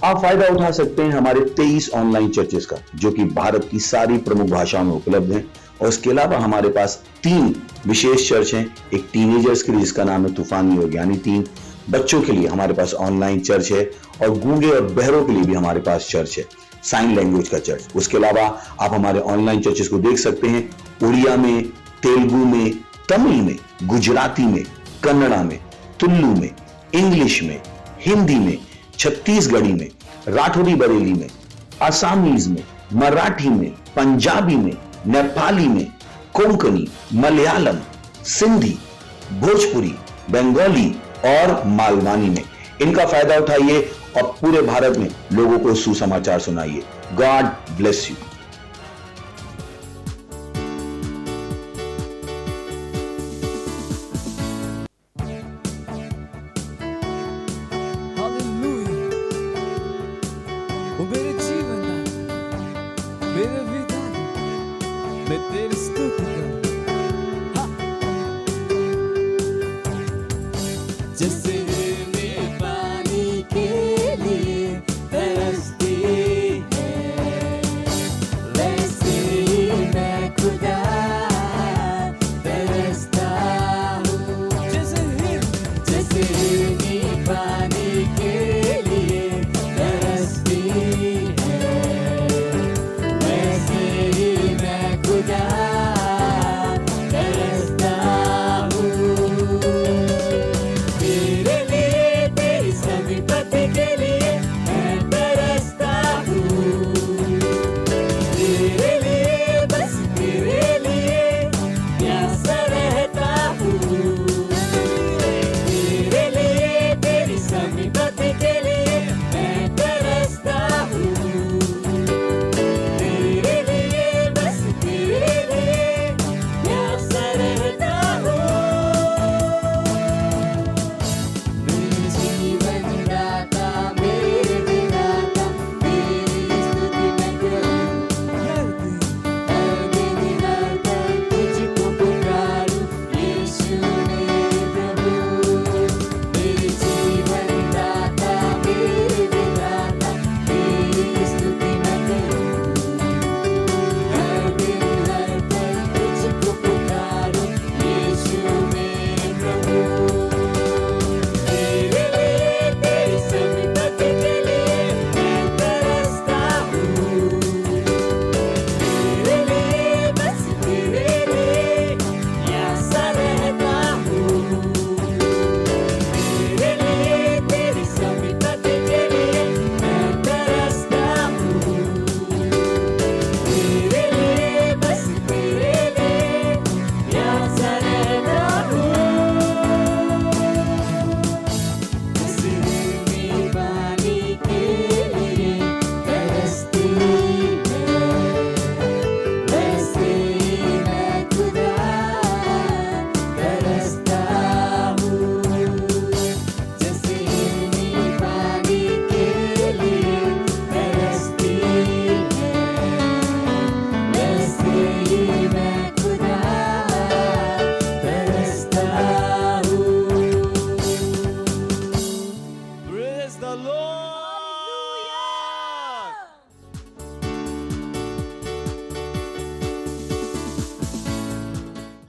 आप फायदा उठा सकते हैं हमारे 23 ऑनलाइन चर्चेस का, जो कि भारत की सारी प्रमुख भाषाओं में उपलब्ध हैं। और इसके अलावा हमारे पास 3 विशेष चर्च हैं। एक टीनेजर्स के लिए जिसका नाम है तूफानी योग यानी 3, बच्चों के लिए हमारे पास ऑनलाइन चर्च है, और गूंगे और बहरों के लिए भी हमारे पास चर्च है, साइन लैंग्वेज का चर्च। उसके अलावा आप हमारे ऑनलाइन चर्चेस को देख सकते हैं उड़िया में, तेलुगु में, तमिल में, गुजराती में, कन्नड़ा में, तुलु में, इंग्लिश में, हिंदी में, छत्तीसगढ़ी में, राठौरी बरेली में, असमीज में, मराठी में, पंजाबी में, नेपाली में, कोंकणी, मलयालम, सिंधी, भोजपुरी, बंगाली और मालवानी में। इनका फायदा उठाइए और पूरे भारत में लोगों को सुसमाचार सुनाइए। God bless you.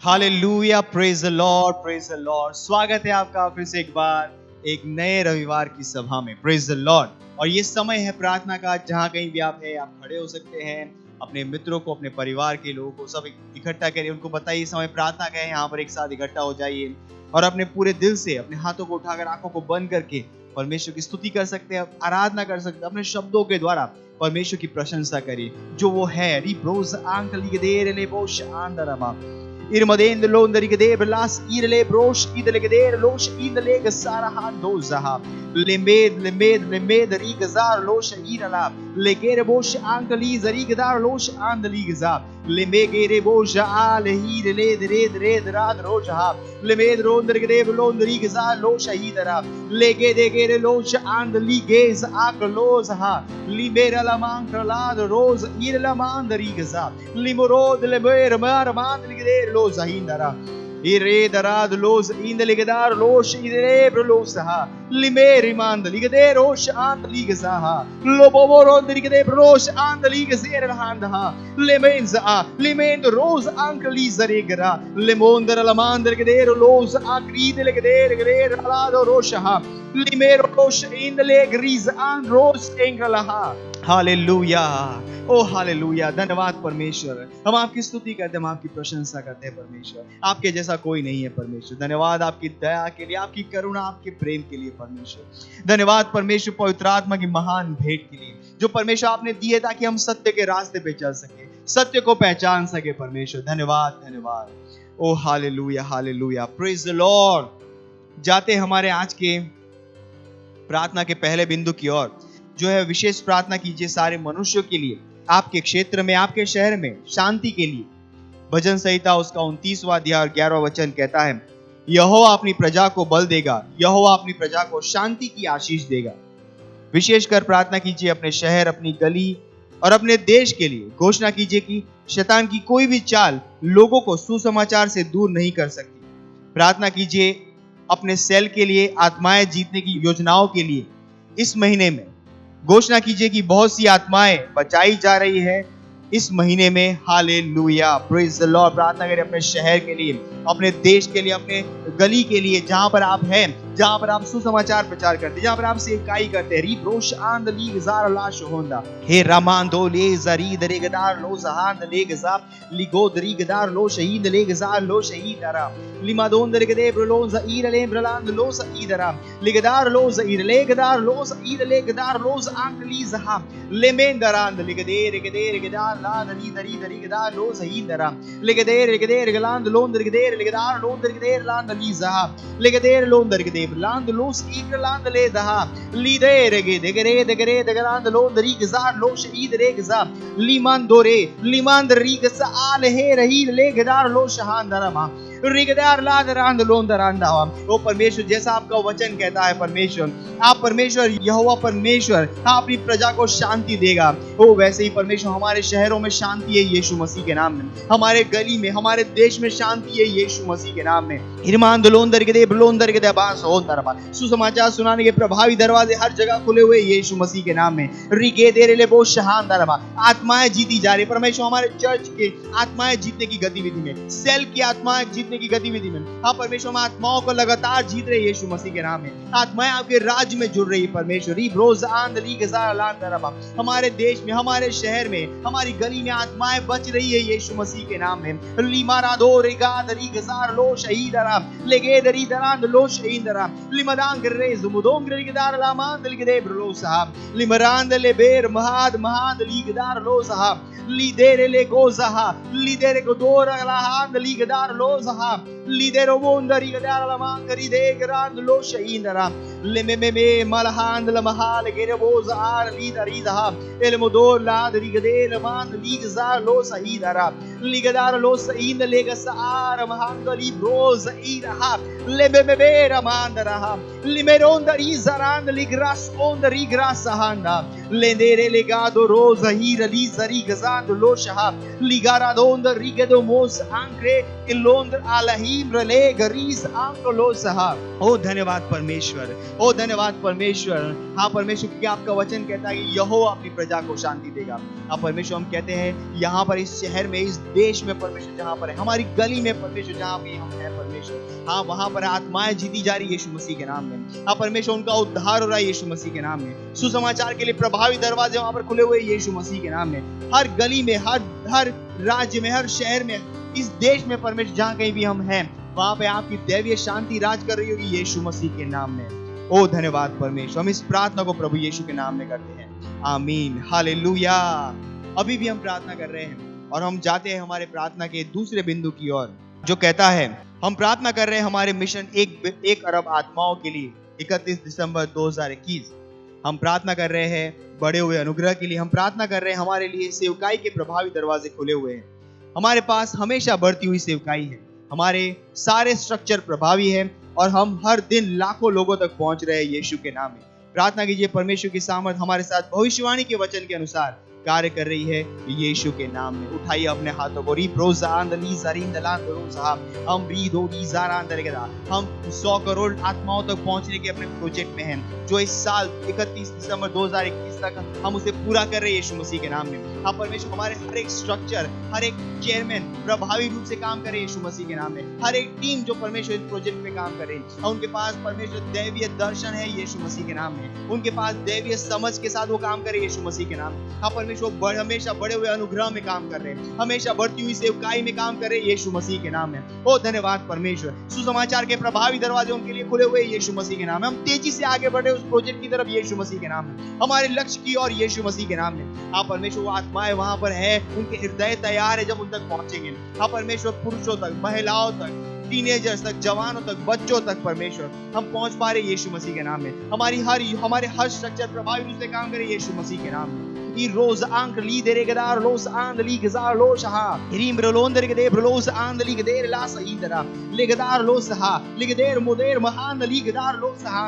Hallelujah, praise the Lord, praise the Lord. स्वागत है आपका फिर से एक बार एक नए रविवार की सभा में। Praise the Lord. और ये समय है प्रार्थना का। जहां कहीं भी आप हैं, आप खड़े हो सकते हैं। अपने मित्रों को, अपने परिवार के लोगों को सब इकट्ठा करिए, उनको बताइए समय प्रार्थना का है, यहाँ पर एक साथ इकट्ठा हो जाइए और अपने पूरे दिल से अपने हाथों को उठाकर, आंखों को बंद करके परमेश्वर की स्तुति कर सकते हैं, आराधना कर सकते हैं। अपने शब्दों के द्वारा परमेश्वर की प्रशंसा करिए जो वो है। रिब्रोज आंकलिगदेर लेबोश आंदरमा Irmadende londeri de belas irle brosh idle geder losh idle gasara dozaha lemed rigazar losh irala legere bosh ankali zarigadar losh andali gaza lemegere bosh al hirle de rad roja lemed londeri de londeri gaza losh idara legede gere losh andali gez aklozaha libera la mankralad rose irla mandari gaza limorod lemer mar mandli geder Zahindara Ire darad los indeligedar los idere brosa lime rimand ligede rosh and ligazaha loboro ligede bros and ligazer handa lemenza limend rose ankli zaregara lemonder lamander gedero los agride ligede gedero alado rosha limero rosh indele gris and rose engalaha hallelujah oh hallelujah धन्यवाद परमेश्वर हम आपकी स्तुति करते हैं हम आपकी प्रशंसा करते हैं परमेश्वर आपके जैसा कोई नहीं है परमेश्वर धन्यवाद आपकी दया के लिए आपकी करुणा आपके प्रेम के लिए परमेश्वर धन्यवाद परमेश्वर पवित्र आत्मा की महान भेंट के लिए जो परमेश्वर आपने दिए ताकि हम सत्य के रास्ते पे चल सके सत्य को पहचान सके परमेश्वर धन्यवाद धन्यवाद ओ hallelujah hallelujah praise the Lord जाते हमारे आज के प्रार्थना के पहले बिंदु की ओर जो है विशेष प्रार्थना कीजिए सारे मनुष्यों के लिए आपके क्षेत्र में आपके शहर में शांति के लिए भजन संहिता उसका 29वां अध्याय और 11वां वचन कहता है यहोवा अपनी प्रजा को बल देगा यहोवा अपनी प्रजा को शांति की आशीष देगा विशेषकर प्रार्थना कीजिए अपने शहर अपनी गली और अपने देश के लिए घोषणा कीजिए कि शैतान की कोई भी चाल लोगों को सुसमाचार से दूर नहीं कर सकती प्रार्थना कीजिए अपने सेल के लिए आत्माएं जीतने की योजनाओं के लिए इस महीने में घोषणा कीजिए कि बहुत सी आत्माएं बचाई जा रही है इस महीने में हालेलुया प्रेज द लॉर्ड प्रार्थना करें अपने शहर के लिए अपने देश के लिए अपने गली के लिए जहां पर आप हैं जहां पर आप सुसमाचार प्रचार करते हैं जहां पर आप सेवकाई करते हैं रीब्रोश आंद ली जार लाश होंदा हे रामांदो ले जरी दरेगदार लो जहान ले गजा लिगो दरीगदार लो शहीद ले गजार लो शहीद दरा लिमादोन दरेगदे ब्रलो जईर ले ब्रलांद लो सईदरा लिगदार लो जईर लेगदार लो सईद लेगदार लो आंग ली जहा लेमेंदरांद लिगदे रेगदे रेगदार ला दरी दरी दरीगदार लो सईदरा लिगदे रेगदे रेगलांद लोन दरेगदे लिगदार लोन दरेगदे लांद ली जहा लिगदे loan दरेगदे land los igland le daha lidere gedere degere degaland lo rigzar lo shahid regza limandore limand rigsa al he rahi le gedar lo shahandarama रिगदार लादरांद लोंदरांदा वो परमेश्वर जैसा आपका वचन कहता है परमेश्वर आप परमेश्वर यहोवा परमेश्वर अपनी प्रजा को शांति देगा वो वैसे ही परमेश्वर हमारे शहरों में शांति है यीशु मसीह के नाम में हमारे गली में हमारे देश में शांति है यीशु मसीह के नाम में हिरमान लोंदर के लोंदर के बास होंदर सुसमाचार सुनाने के प्रभावी दरवाजे हर जगह खुले हुए यीशु मसीह के नाम में रिगे देरे ले बहुत शानदार आत्माएं जीती जा रही परमेश्वर हमारे चर्च के आत्माएं जीतने की गतिविधि में सेल की आत्माएं जीतने की गतिविधि में हाँ परमेश्वर हम आत्माओं को लगातार जीत रहे यीशु मसीह के नाम में आत्माएं आपके राज्य में जुड़ रही परमेश्वर हमारे देश में हमारे शहर में हमारी गली में आत्माएं बच रही है यीशु मसीह के नाम में लो शहीदरा लेगे दरी दरांद लो शहीदरा लिमदांग रे जुमुदोंग रिगदार लामांद लिगदेब लो साहब लिमरांद ले बेर महाद महाद लिगदार लो साहब lidere le gozaha lidere godora la hand ligdar lozaha lidero monda rigdar la mangari de grand lo shaindara le me malhand la mahal gere bozar lidarizaha el modor la rigdere man ligzar lo sahidara ligdar lo sahind le gasar mahangali broz iraha le me ramandara limeronda rizaran ligras on rigrasa handa lendere legado rosa hira lizari gaza lo shahab ligara dond rigedo mos ankre ilond alahim rele garis anko lo sahab ओ धन्यवाद परमेश्वर हाँ परमेश्वर क्योंकि आपका वचन कहता है कि यहोवा अपनी प्रजा को शांति देगा अब परमेश्वर हम कहते हैं यहाँ पर इस शहर में इस देश में परमेश्वर जहाँ पर है हमारी गली में परमेश्वर जहाँ भी हम हैं परमेश्वर हाँ वहाँ पर आत्माएं जीती जा रही है यीशु मसीह के नाम में हाँ परमेश्वर उनका उद्धार हो रहा है यीशु मसीह के नाम में सुसमाचार के लिए प्रभावी दरवाजे वहाँ पर खुले हुए यीशु मसीह के नाम में हर गली में हर राज्य में हर शहर में इस देश में परमेश्वर जहाँ कहीं भी हम हैं वहां पे आपकी दैवीय शांति राज कर रही होगी यीशु मसीह के नाम में ओ धन्यवाद परमेश्वर हम इस प्रार्थना को प्रभु यीशु के नाम में करते हैं आमीन हालेलुया अभी भी हम प्रार्थना कर रहे हैं और हम जाते हैं हमारे प्रार्थना के दूसरे बिंदु की ओर जो कहता है हम प्रार्थना कर रहे हैं हमारे मिशन 1 अरब आत्माओं के लिए 31 दिसंबर 2021 हम प्रार्थना कर रहे हैं बड़े हुए अनुग्रह के लिए हम प्रार्थना कर रहे हैं हमारे लिए सेवकाई के प्रभावी दरवाजे खुले हुए हैं हमारे पास हमेशा बढ़ती हुई सेवकाई है हमारे सारे स्ट्रक्चर प्रभावी है और हम हर दिन लाखों लोगों तक पहुंच रहे हैं यीशु के नाम में प्रार्थना कीजिए परमेश्वर की सामर्थ हमारे साथ भविष्यवाणी के वचन के अनुसार कार्य कर रही है यीशु के नाम में। उठाइए अपने हाथों को। हम 100 करोड़ आत्माओं तक पहुंचने के अपने प्रोजेक्ट में हैं, जो इस साल 31 दिसंबर 2021 तक हम उसे पूरा कर रहे हैं यीशु मसीह के नाम में। हाँ परमेश्वर, हमारे हर एक स्ट्रक्चर, हर एक चेयरमैन प्रभावी रूप से काम करे यीशु मसीह के नाम में। हर एक टीम जो परमेश्वर इस प्रोजेक्ट पे काम करे, उनके पास परमेश्वर दैवीय दर्शन है यीशु मसीह के नाम में। उनके पास दैवीय समझ के साथ वो काम करे यीशु मसीह के नाम में। हाँ परमेश्वर, हमेशा बढ़े हुए अनुग्रह में काम कर रहे हैं, हमेशा बढ़ती हुई सेवकाई में काम कर रहे हैं यीशु मसीह के नाम में। ओ धन्यवाद परमेश्वर। सुसमाचार के प्रभावी दरवाजे उनके लिए खुले हुए यीशु मसीह के नाम में। हम तेजी से आगे बढ़े उस प्रोजेक्ट की तरफ यीशु मसीह के नाम में, हमारे लक्ष्य की और यीशु मसीह के नाम में। हाँ परमेश्वर, वो आत्माएं वहां पर है, उनके हृदय तैयार है जब उन तक पहुंचेंगे। हाँ परमेश्वर, पुरुषों तक, महिलाओं तक, टीनेजर्स तक, जवानों तक, बच्चों तक परमेश्वर हम पहुंच पा रहे यीशु मसीह के नाम में। हमारे हर स्ट्रक्चर प्रभावी रूप से काम करे यीशु मसीह के नाम में। I rosa anche lidere gedar los andeli gezar los ha rimbre londer gede los andeli gede la saidera legedar los ha legeder moder mahan legedar los ha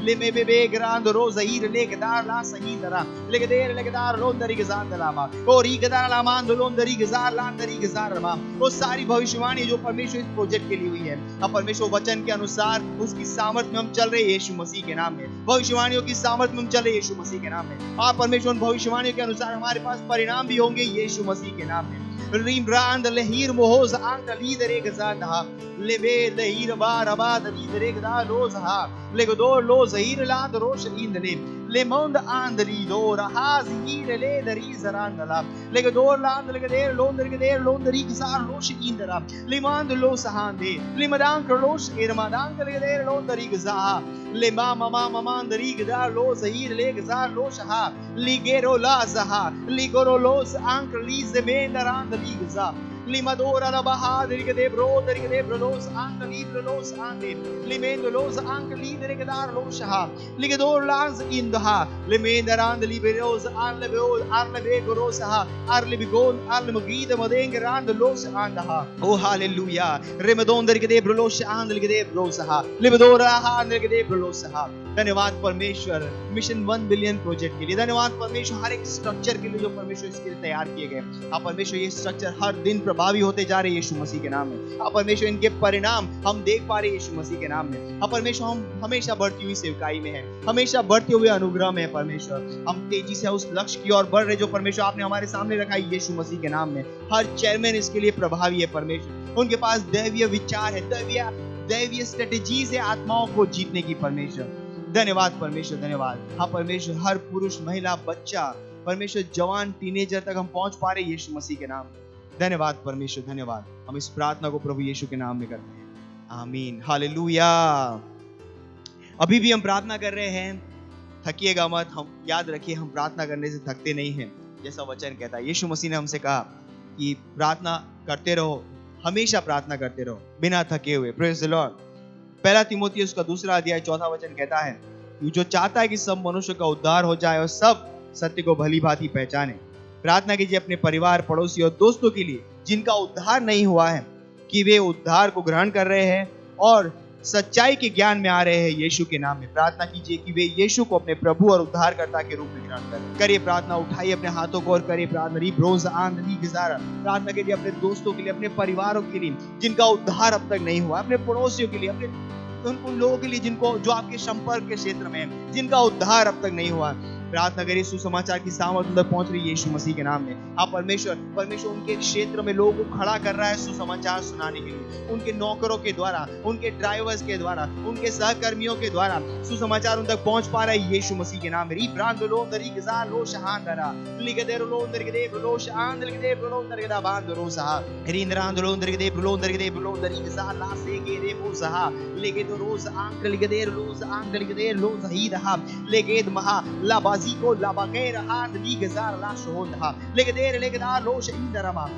le me bebe grande rosa ir legedar la saidera legedar londer gezar lama और gedar la mand londer gezar lander gezar ma। वो सारी भविष्यवाणी जो परमेश्वर इस project के लिए हुई है, अब परमेश्वर वचन के अनुसार उसकी सामर्थ में हम चल रहे हैं यीशु मसीह के नाम में। भविष्यवाणियों की सामर्थ में हम चल रहे हैं यीशु मसीह के नाम में। आप परमेश्वर भविष्यवाणी के अनुसार हमारे पास परिणाम भी होंगे यीशु मसीह के नाम में। रीमरांद लहीर मोहोज आंक लीदरे गजादा लेबे लहीर बाराबाद लीदरे गदा लोजहा लेगदो लोजहीर लाद रोश इंदले लेमोंद आंदली दो रहाज हीर ले दरी जरांदला लेगदो लांद लेगदेर लोंदरी गजार लोश इंदरा लिमांद लोसहांदे लिमदांक लोश इरमादांक लेगदेर लोंदरी गजा लेमा ममा ममांदरी गदा लोजहीर ले गजार लोशहा लिगेरो लाजहा लिगोरो लोस आंक लीजमेंदरांद ligza limadora la bahadri che de brolos anche libros ande limendo los anche lidere che dar lo shaha ligedor lanz indaha limendaran de liberos arle begorosa arle bigon arle magida madenge rand los andaha oh hallelujah remedon de que de brolos ande que de brosa libedora ande que de brosa। धन्यवाद परमेश्वर mission 1 billion project के लिए। धन्यवाद परमेश्वर हर एक structure के लिए जो परमेश्वर इसके लिए तैयार किए गए। आप परमेश्वर ये स्ट्रक्चर हर दिन प्रभावी होते जा रहे हैं यीशु मसीह के नाम में। आप परमेश्वर इनके परिणाम हम देख पा रहे हैं यीशु मसीह के नाम में। आप परमेश्वर हम हमेशा बढ़ती हुई सेवकाई में है, हमेशा बढ़ते हुए अनुग्रह में है परमेश्वर। हम तेजी से उस लक्ष्य की ओर बढ़ रहे जो परमेश्वर आपने हमारे सामने रखा है यीशु मसीह के नाम में। हर चेयरमैन इसके लिए प्रभावी है परमेश्वर। उनके पास दैवीय विचार है, दैवीय स्ट्रेटेजीज है आत्माओं को जीतने की परमेश्वर। धन्यवाद परमेश्वर, धन्यवाद। हाँ परमेश्वर हर पुरुष, महिला, बच्चा, परमेश्वर जवान, टीनेजर तक हम पहुंच पा रहे यीशु मसीह के नाम में। धन्यवाद परमेश्वर, धन्यवाद। हम इस प्रार्थना को प्रभु यीशु के नाम में करते हैं, आमीन, हालेलुया। अभी भी हम प्रार्थना कर रहे हैं, थकिएगा मत। हम याद रखिए, हम प्रार्थना करने से थकते नहीं हैं, जैसा वचन कहता है। यीशु मसीह ने हमसे कहा कि प्रार्थना करते रहो, हमेशा प्रार्थना करते रहो बिना थके हुए। Praise the Lord. पहला तीमुथियुस का 2 अध्याय 4 वचन कहता है कि जो चाहता है कि सब मनुष्य का उद्धार हो जाए और सब सत्य को भली भांति पहचाने। प्रार्थना कीजिए अपने परिवार, पड़ोसी और दोस्तों के लिए जिनका उद्धार नहीं हुआ है, कि वे उद्धार को ग्रहण कर रहे हैं और सच्चाई के ज्ञान में आ रहे हैं यीशु के नाम में। प्रार्थना कीजिए कि वे यीशु को अपने प्रभु और उद्धारकर्ता के रूप में ग्रहण करें। करिए प्रार्थना, उठाइए अपने हाथों को और करिए प्रार्थना। प्रार्थना कीजिए अपने दोस्तों के लिए, अपने परिवारों के लिए जिनका उद्धार अब तक नहीं हुआ, अपने पड़ोसियों के लिए, अपने उन लोगों के लिए जो आपके संपर्क के क्षेत्र में है, जिनका उद्धार अब तक नहीं हुआ। प्रार्थना करिए सुसमाचार की सामर्थ अंदर पहुंच रही है यीशु मसीह के नाम में। आप परमेश्वर उनके क्षेत्र में लोगों को खड़ा कर रहा है सुसमाचार सुनाने के लिए। उनके नौकरों के द्वारा, उनके ड्राइवर्स के द्वारा, उनके सहकर्मियों के द्वारा सुसमाचार उन तक पहुंच पा रहा है यीशु मसीह के नाम में।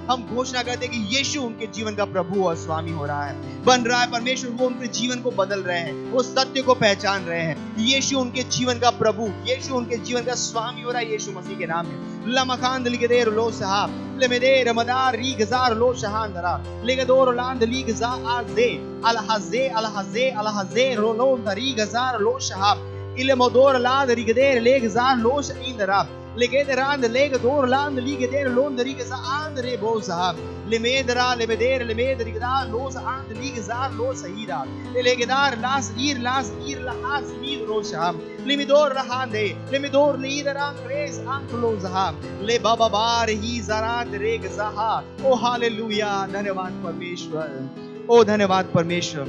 हम घोषणा करते हैं कि यीशु उनके जीवन का प्रभु और स्वामी हो रहा है, बन रहा है। परमेश्वर वो उनके जीवन को बदल रहे हैं, वो सत्य को पहचान रहे हैं। यीशु उनके जीवन का प्रभु, यीशु उनके जीवन का स्वामी हो रहा है यीशु मसीह के नाम में। लमखांद लिगदेर लो सहा लेमेदेर मदार रीगजार लो शहांदरा लेगदोर लांद लीगजा आजे अलहजे अलहजे अलहजे रोलो दरीगजार लो शहा इले मोदोर लाद रिगदेर लेगजार लोश Indra legederan legador land ligeder lond rigeza andre bosa lemedra lebeder lemedrigda los and ligezar los hira legedar las ir las mid rosham limidor rahande limidor lideran grace ankloza le baba bar hi zarat regzaha O hallelujah धन्यवाद परमेश्वर ओ धन्यवाद परमेश्वर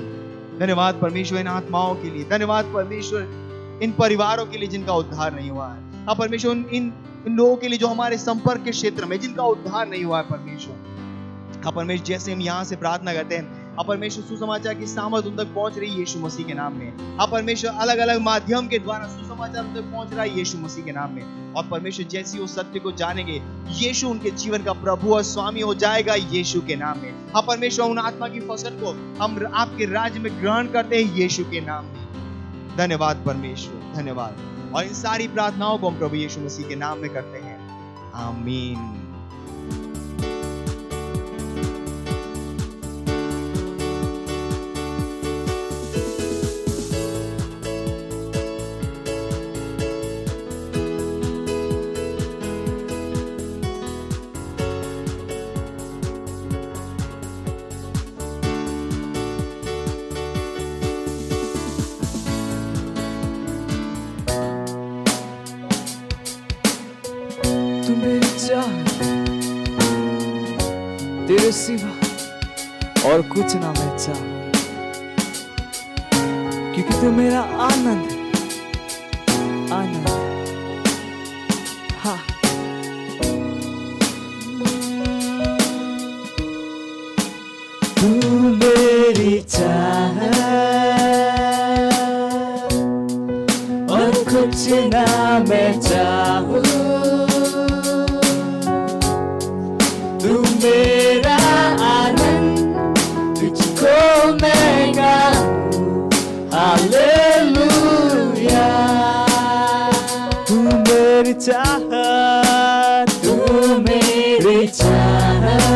धन्यवाद परमेश्वर इन आत्माओं के लिए धन्यवाद परमेश्वर इन परिवारों के लिए जिनका उद्धार नहीं हुआ है हाँ परमेश्वर इन लोगों के लिए जो हमारे संपर्क के क्षेत्र में जिनका उद्धार नहीं हुआ है परमेश्वर हाँ परमेश्वर जैसे हम यहाँ से प्रार्थना करते हैं हाँ परमेश्वर सुसमाचार की सामर्थ उन तक पहुंच रही है यीशु मसीह के नाम में हाँ परमेश्वर अलग अलग माध्यम के द्वारा सुसमाचार उन तक पहुंच रहा है यीशु मसीह के नाम में और परमेश्वर जैसे वो सत्य को जानेंगे यीशु उनके जीवन का प्रभु और स्वामी हो जाएगा यीशु के नाम में हाँ परमेश्वर उन आत्मा की फसल को हम आपके राज्य में ग्रहण करते हैं यीशु के नाम में धन्यवाद परमेश्वर धन्यवाद और इन सारी प्रार्थनाओं को हम प्रभु यीशु मसीह के नाम में करते हैं आमीन तेरे सिवा और कुछ ना मैं चाहूं क्योंकि तू मेरा आनंद आनंद हाँ तू मेरी चाहत और कुछ ना मैं चाहूं तू मेरा आनंद तुझको मैं गाऊं हालेलुया तू मेरी चाहत तू मेरी चाहत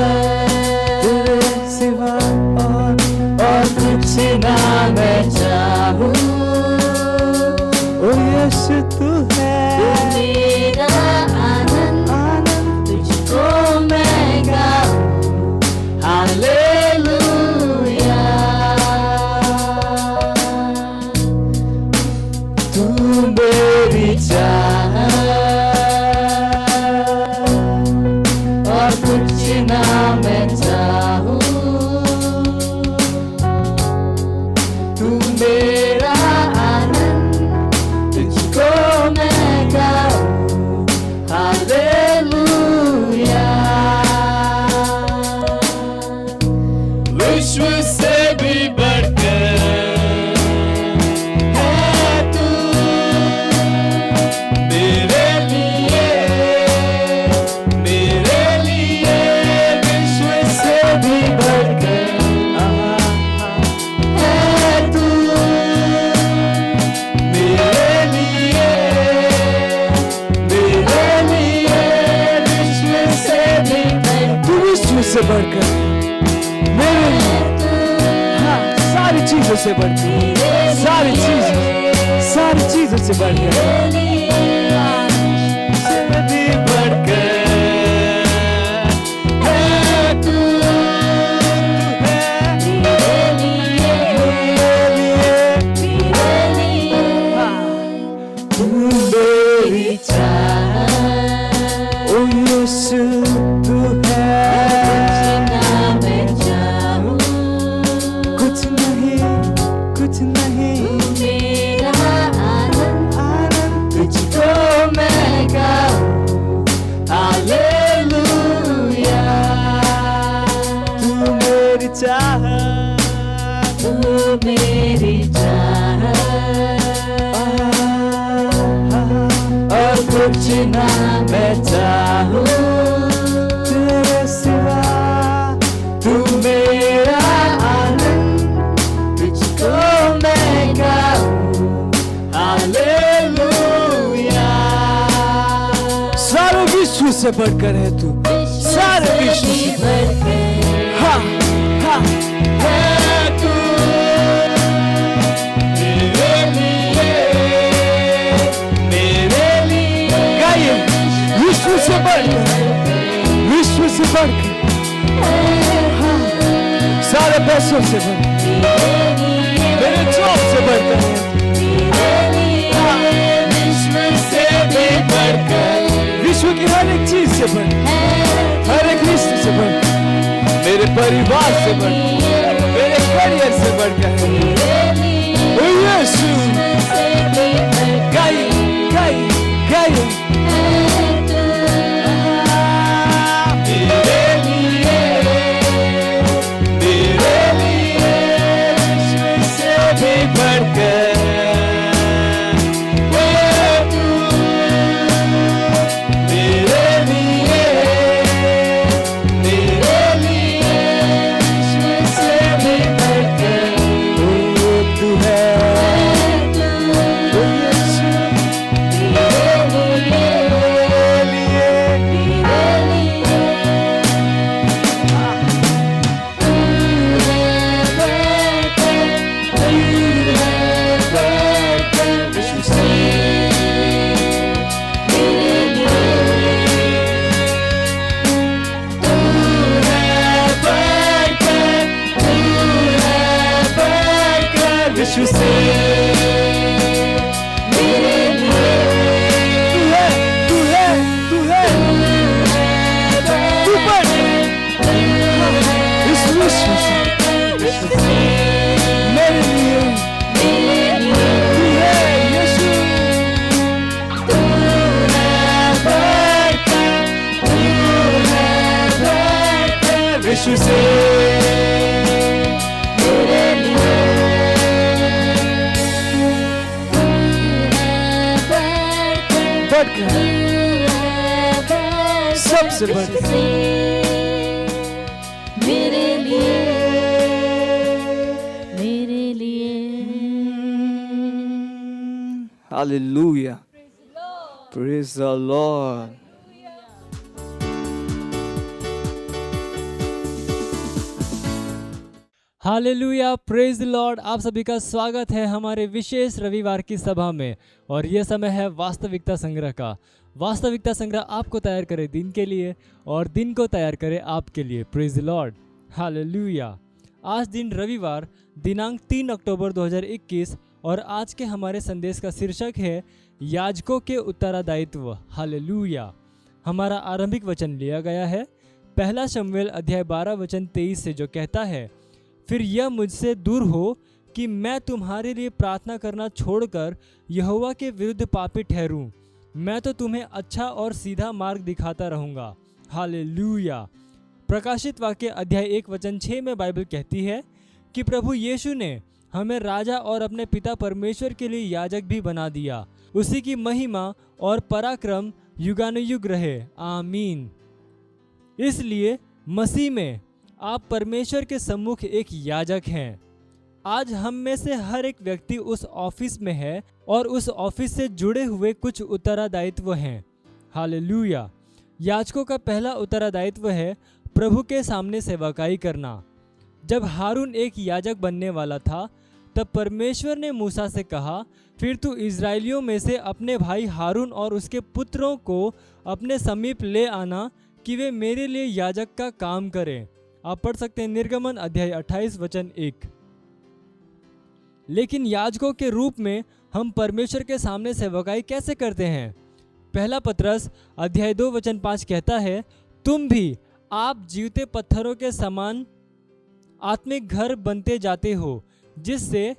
तेरे सिवा और कुछ ना मैं चाहूं ओ यीशु तू है मेरा आनंद आनंद तुझको मैं गाऊं हालेलुया तू मेरी चाहत और कुछ ना मैं चाहूं तू मेरा आनंद तुझको मैं गाऊं हालेलुया विश्व से भी बढ़कर है तू मेरे लिए विश्व से भी बढ़कर है तू मेरे लिए विश्व से भी तू विश्व से बढ़कर मेरे लिए हाँ सारी चीजों से बढ़कर सारी चीजों से बढ़कर से भी बढ़कर है तू तू मेरी चाहत ओ यीशु तू है कुछ नहीं मेरा आनंद तुझको मैं गाऊं हालेलुया तू मेरी चाहत और कुछ ना मैं चाहूं तेरे सिवा तू मेरा आनंद तुझको मैं गाऊं हालेलुया सारे विश्व से बढ़कर है तू सारे विश्व से बढ़कर हाँ हाँ है तू मेरे लिए गाइए पैसों से बढ़कर, मेरे जॉब से बढ़कर, विश्व की हर एक चीज से बढ़कर, हर एक रिश्ते से बढ़कर, मेरे परिवार से बढ़कर, मेरे करियर से बढ़कर, ओ यीशु, गाइए गाइए गाइए। यीशु से मेरे लिए तू है तू है तू बढ़ इस विश्व से मेरे लिए तू है यीशु। तू है बढ़कर यीशु से सबसे बढ़कर मेरे लिए मेरे लिए। Hallelujah, praise the Lord. Hallelujah, praise the Lord. आप सभी का स्वागत है हमारे विशेष रविवार की सभा में। और यह समय है वास्तविकता संग्रह का। वास्तविकता संग्रह आपको तैयार करे दिन के लिए और दिन को तैयार करे आपके लिए। Praise the Lord, hallelujah. आज दिन रविवार दिनांक 3 अक्टूबर 2021 और आज के हमारे संदेश का शीर्षक है याजकों के उत्तरदायित्व। हालेलुया। हमारा आरंभिक वचन लिया गया है पहला शमूएल अध्याय 12 वचन 23 से, जो कहता है, फिर यह मुझसे दूर हो कि मैं तुम्हारे लिए प्रार्थना करना छोड़कर यहोवा के विरुद्ध पापी ठहरूं। मैं तो तुम्हें अच्छा और सीधा मार्ग दिखाता रहूँगा। हालेलुया। प्रकाशित वाक्य अध्याय 1 वचन 6 में बाइबल कहती है कि प्रभु यीशु ने हमें राजा और अपने पिता परमेश्वर के लिए याजक भी बना दिया। उसी की महिमा और पराक्रम युगानुयुग रहे। आमीन। इसलिए मसीह में आप परमेश्वर के सम्मुख एक याजक हैं। आज हम में से हर एक व्यक्ति उस ऑफिस में है और उस ऑफिस से जुड़े हुए कुछ उत्तरदायित्व हैं। हालेलुया। याजकों का पहला उत्तरदायित्व है प्रभु के सामने सेवकाई करना। जब हारून एक याजक बनने वाला था, तब परमेश्वर ने मूसा से कहा, फिर तू इजरायलियों में से अपने भाई हारून और उसके पुत्रों को अपने समीप ले आना कि वे मेरे लिए याजक का काम करें। आप पढ़ सकते हैं निर्गमन अध्याय 28 वचन 1। लेकिन याजकों के रूप में हम परमेश्वर के सामने सेवकाई कैसे करते हैं? पहला पतरस अध्याय 2 वचन 5 कहता है, तुम भी आप जीवते पत्थरों के समान आत्मिक घर बनते जाते हो, जिससे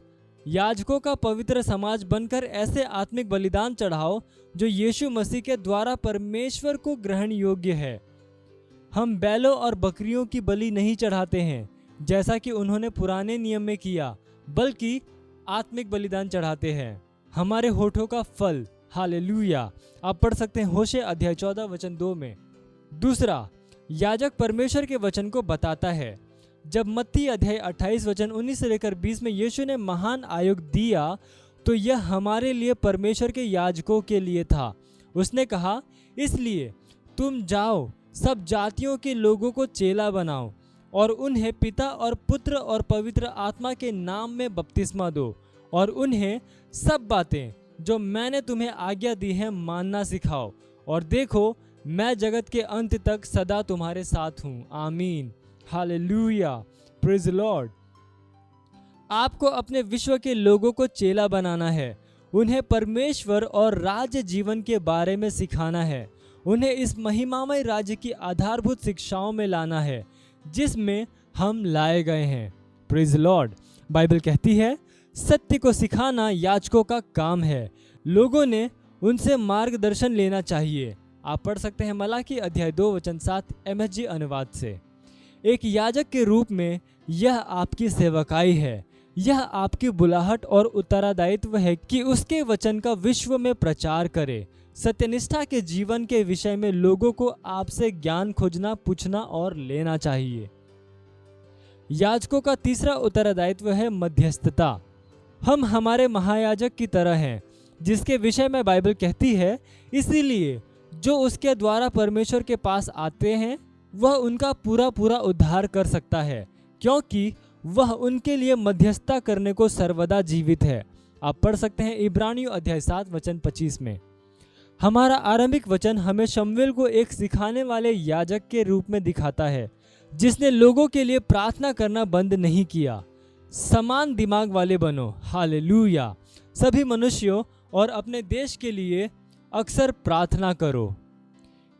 याजकों का पवित्र समाज बनकर ऐसे आत्मिक बलिदान चढ़ाओ जो यीशु मसीह के द्वारा परमेश्वर को ग्रहण योग्य है। हम बैलों और बकरियों की बलि नहीं चढ़ाते हैं जैसा कि उन्होंने पुराने नियम में किया, बल्कि आत्मिक बलिदान चढ़ाते हैं। हमारे होठों का फल। हालेलुया। आप पढ़ सकते हैं होशे अध्याय 14 वचन 2 में। दूसरा, याजक परमेश्वर के वचन को बताता है। जब मत्ती अध्याय 28 वचन 19 से लेकर 20 में यीशु ने महान आयोग दिया, तो यह हमारे लिए परमेश्वर के याजकों के लिए था। उसने कहा, इसलिए तुम जाओ, सब जातियों के लोगों को चेला बनाओ और उन्हें पिता और पुत्र और पवित्र आत्मा के नाम में बपतिस्मा दो और उन्हें सब बातें जो मैंने तुम्हें आज्ञा दी है मानना सिखाओ। और देखो, मैं जगत के अंत तक सदा तुम्हारे साथ हूँ। आमीन। हालेलुया। Praise the Lord. आपको अपने विश्व के लोगों को चेला बनाना है, उन्हें परमेश्वर और राज्य जीवन के बारे में सिखाना है, उन्हें इस महिमामय राज्य की आधारभूत शिक्षाओं में लाना है जिसमें हम लाए गए हैं। Praise Lord. बाइबल कहती है सत्य को सिखाना याजकों का काम है, लोगों ने उनसे मार्गदर्शन लेना चाहिए। आप पढ़ सकते हैं मलाकी अध्याय 2:7 MSG अनुवाद से। एक याजक के रूप में यह आपकी सेवकाई है, यह आपकी बुलाहट और उत्तरदायित्व है कि उसके वचन का विश्व में प्रचार करे। सत्यनिष्ठा के जीवन के विषय में लोगों को आपसे ज्ञान खोजना, पूछना और लेना चाहिए। याजकों का तीसरा उत्तरदायित्व है मध्यस्थता। हम हमारे महायाजक की तरह हैं जिसके विषय में बाइबल कहती है इसीलिए जो उसके द्वारा परमेश्वर के पास आते हैं वह उनका पूरा पूरा उद्धार कर सकता है, क्योंकि वह उनके लिए मध्यस्थता करने को सर्वदा जीवित है। आप पढ़ सकते हैं इब्रानियों अध्याय 7:25 में। हमारा आरंभिक वचन हमें शमूएल को एक सिखाने वाले याजक के रूप में दिखाता है जिसने लोगों के लिए प्रार्थना करना बंद नहीं किया। समान दिमाग वाले बनो, हालेलुया। सभी मनुष्यों और अपने देश के लिए अक्सर प्रार्थना करो।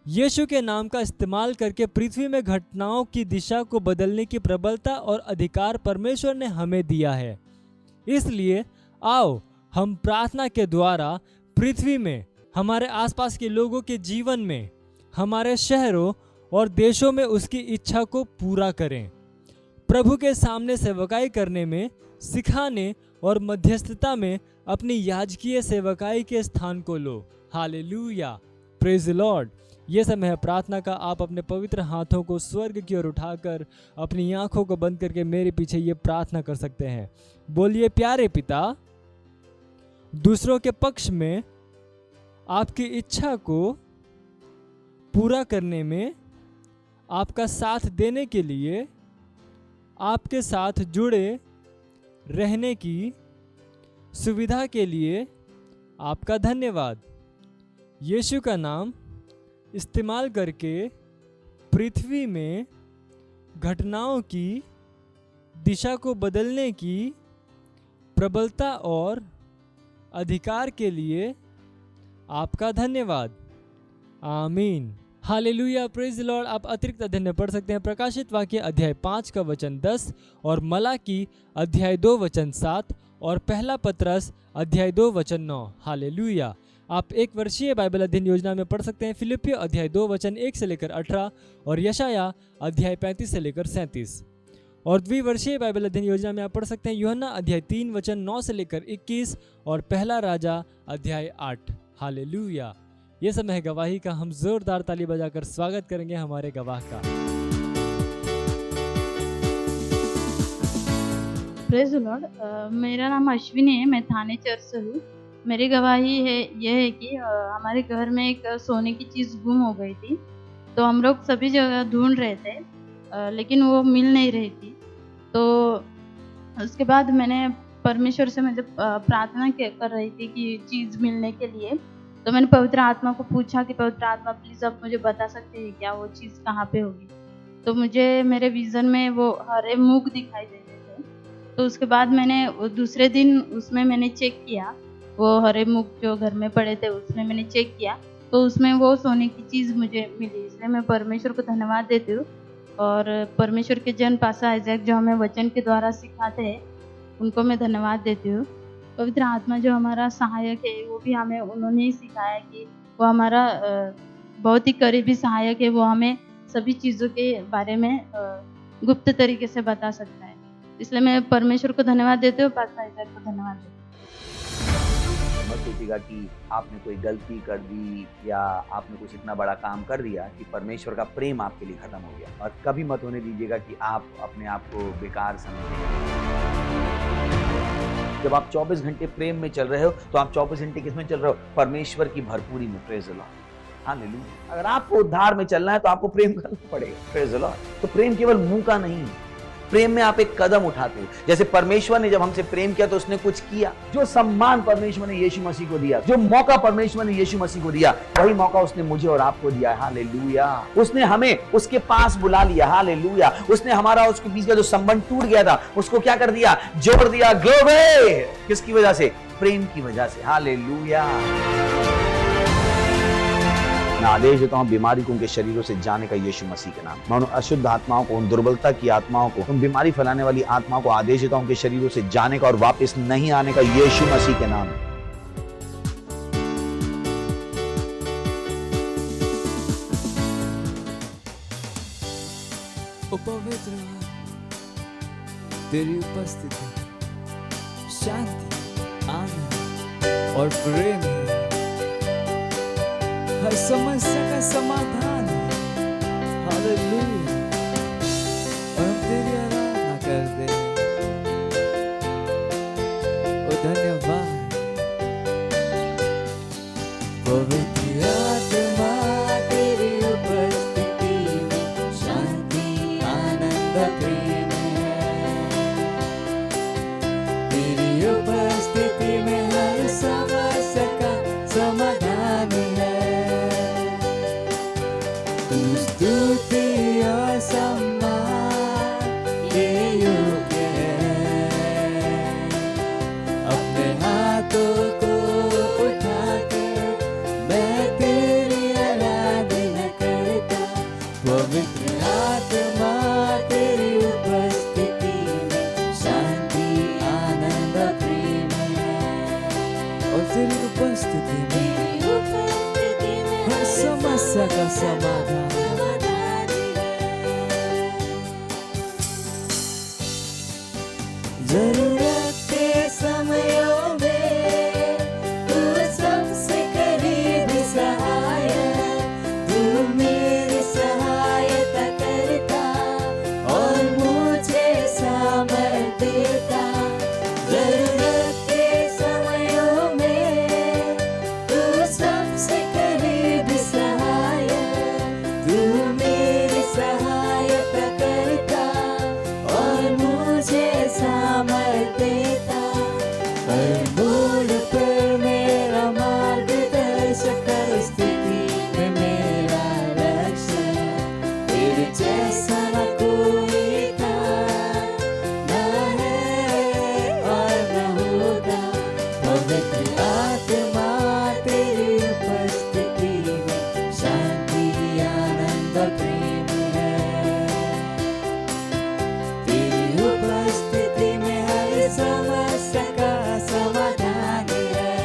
यीशु के नाम का इस्तेमाल करके पृथ्वी में घटनाओं की दिशा को बदलने की प्रबलता और अधिकार परमेश्वर ने हमें दिया है। इसलिए आओ हम प्रार्थना के द्वारा पृथ्वी में, हमारे आसपास के लोगों के जीवन में, हमारे शहरों और देशों में उसकी इच्छा को पूरा करें। प्रभु के सामने सेवकाई करने में, सिखाने और मध्यस्थता में अपनी याजकीय सेवकाई के स्थान को लो। Hallelujah, praise the Lord. ये समय है प्रार्थना का। आप अपने पवित्र हाथों को स्वर्ग की ओर उठाकर अपनी आंखों को बंद करके मेरे पीछे ये प्रार्थना कर सकते हैं। बोलिए, प्यारे पिता, दूसरों के पक्ष में आपकी इच्छा को पूरा करने में आपका साथ देने के लिए, आपके साथ जुड़े रहने की सुविधा के लिए आपका धन्यवाद। यीशु का नाम इस्तेमाल करके पृथ्वी में घटनाओं की दिशा को बदलने की प्रबलता और अधिकार के लिए आपका धन्यवाद। आमीन, हालेलुया, प्रेज द लॉर्ड। आप अतिरिक्त अध्ययन में पढ़ सकते हैं प्रकाशित वाक्य अध्याय 5:10 और मलाकी अध्याय 2:7 और पहला पतरस अध्याय 2:9। हालेलुया। आप एक वर्षीय बाइबल अध्ययन योजना में पढ़ सकते हैं फिलिपियो अध्याय 2:1 से लेकर 18 और यशाया अध्याय 35 से लेकर 37। और द्विवर्षीय बाइबल अध्ययन योजना में आप पढ़ सकते हैं यूहन्ना अध्याय 3:9 से लेकर 21 और पहला राजा अध्याय 8। हालेलुया। ये समय है गवाही का। हम जोरदार ताली बजाकर स्वागत करेंगे हमारे गवाह का। Praise the Lord. मेरा नाम अश्विनी है, मैं थाने चर्च से हूँ। मेरी गवाही है यह है कि हमारे घर में एक सोने की चीज़ गुम हो गई थी, तो हम लोग सभी जगह ढूंढ रहे थे, लेकिन वो मिल नहीं रही थी। तो उसके बाद मैंने परमेश्वर से प्रार्थना कर रही थी कि चीज़ मिलने के लिए। तो मैंने पवित्र आत्मा को पूछा कि पवित्र आत्मा प्लीज़ आप मुझे बता सकते हैं क्या वो चीज़ कहाँ पे होगी। तो मुझे मेरे विज़न में वो हरे मूंग दिखाई दे रहे थे। तो उसके बाद मैंने दूसरे दिन उसमें मैंने चेक किया, वो हरे मूंग जो घर में पड़े थे उसमें मैंने चेक किया, तो उसमें वो सोने की चीज़ मुझे मिली। इसलिए मैं परमेश्वर को धन्यवाद देती हूँ। और परमेश्वर के जन पासा आइजैक जो हमें वचन के द्वारा सिखाते हैं, उनको मैं धन्यवाद देती हूँ। पवित्र आत्मा जो हमारा सहायक है, वो भी हमें उन्होंने ही सिखाया कि वो हमारा बहुत ही करीबी सहायक है। वो हमें सभी चीज़ों के बारे में गुप्त तरीके से बता सकता है। इसलिए मैं परमेश्वर को धन्यवाद देती हूँ, पासा आइजैक को धन्यवाद देती हूँ। मत सोचिएगा कि आपने कोई गलती कर दी या आपने कुछ इतना बड़ा काम कर दिया कि परमेश्वर का प्रेम आपके लिए खत्म हो गया। और कभी मत होने दीजिएगा कि आप अपने आप को बेकार समझें। जब आप 24 घंटे प्रेम में चल रहे हो तो आप 24 घंटे किसमें चल रहे हो? परमेश्वर की भरपूरी में। Praise the Lord, hallelujah. अगर आपको उद्धार में चलना है तो आपको प्रेम करना पड़ेगा। Praise the Lord. तो प्रेम केवल मुंह का नहीं है, प्रेम में आप एक कदम उठाते हो। जैसे परमेश्वर ने जब हमसे प्रेम किया तो उसने कुछ किया। जो सम्मान परमेश्वर ने यीशु मसीह को दिया, जो मौका परमेश्वर ने यीशु मसीह को दिया, वही मौका उसने मुझे और आपको दिया। हालेलुया। उसने हमें उसके पास बुला लिया। हालेलुया। उसने हमारा उसके बीच का जो संबंध टूट गया था उसको क्या कर दिया? जोड़ दिया। ग्लोरी। किसकी वजह से? प्रेम की वजह से। हालेलुया। मैं आदेश देता हूं बीमारी को उनके शरीरों से जाने का यीशु मसीह के नाम। मैं उन अशुद्ध आत्माओं को, उन दुर्बलता की आत्माओं को, उन बीमारी फैलाने वाली आत्माओं को आदेश देता हूं उनके शरीरों से जाने का और वापस नहीं आने का यीशु मसीह के नाम। ओ पवित्र तेरी उपस्थिति, शांति, आनंद और प्रेम है। हर समस्या का समाधान है। हालेलुया। और हम तेरी आराधना करते हैं। ओ धन्यवाद। पवित्र आत्मा तेरी उपस्थिति में शांति, आनंद, प्रेम है। तेरी उपस्थिति में हर समस्या का समाधान है। स्तुति और सम्मान ये योग्य है। अपने हाथों को उठा के मैं तेरी आराधना करता। पवित्र आत्मा तेरी उपस्थिति में शांति, आनंद, प्रेम है। और तेरी उपस्थिति में हर समस्या का समाधान। जरूरत के समयों में तू सबसे करीब सहायक, तू मेरी सहायता करता और मुझे सामर्थ देता। जरूरत के समयों में तू सबसे करीब सहायक, तू मेरी सहायता करता और मुझे सामर्थ देता। हर मोड़ पर मेरा मार्गदर्शक, हर स्थिति में मेरा रक्षक। तेरे जैसा न कोई था, न है और न होगा। पवित्र आत्मा तेरी उपस्थिति में शांति, आनंद, प्रेम है। तेरी उपस्थिति में हर समस्या का समाधान है।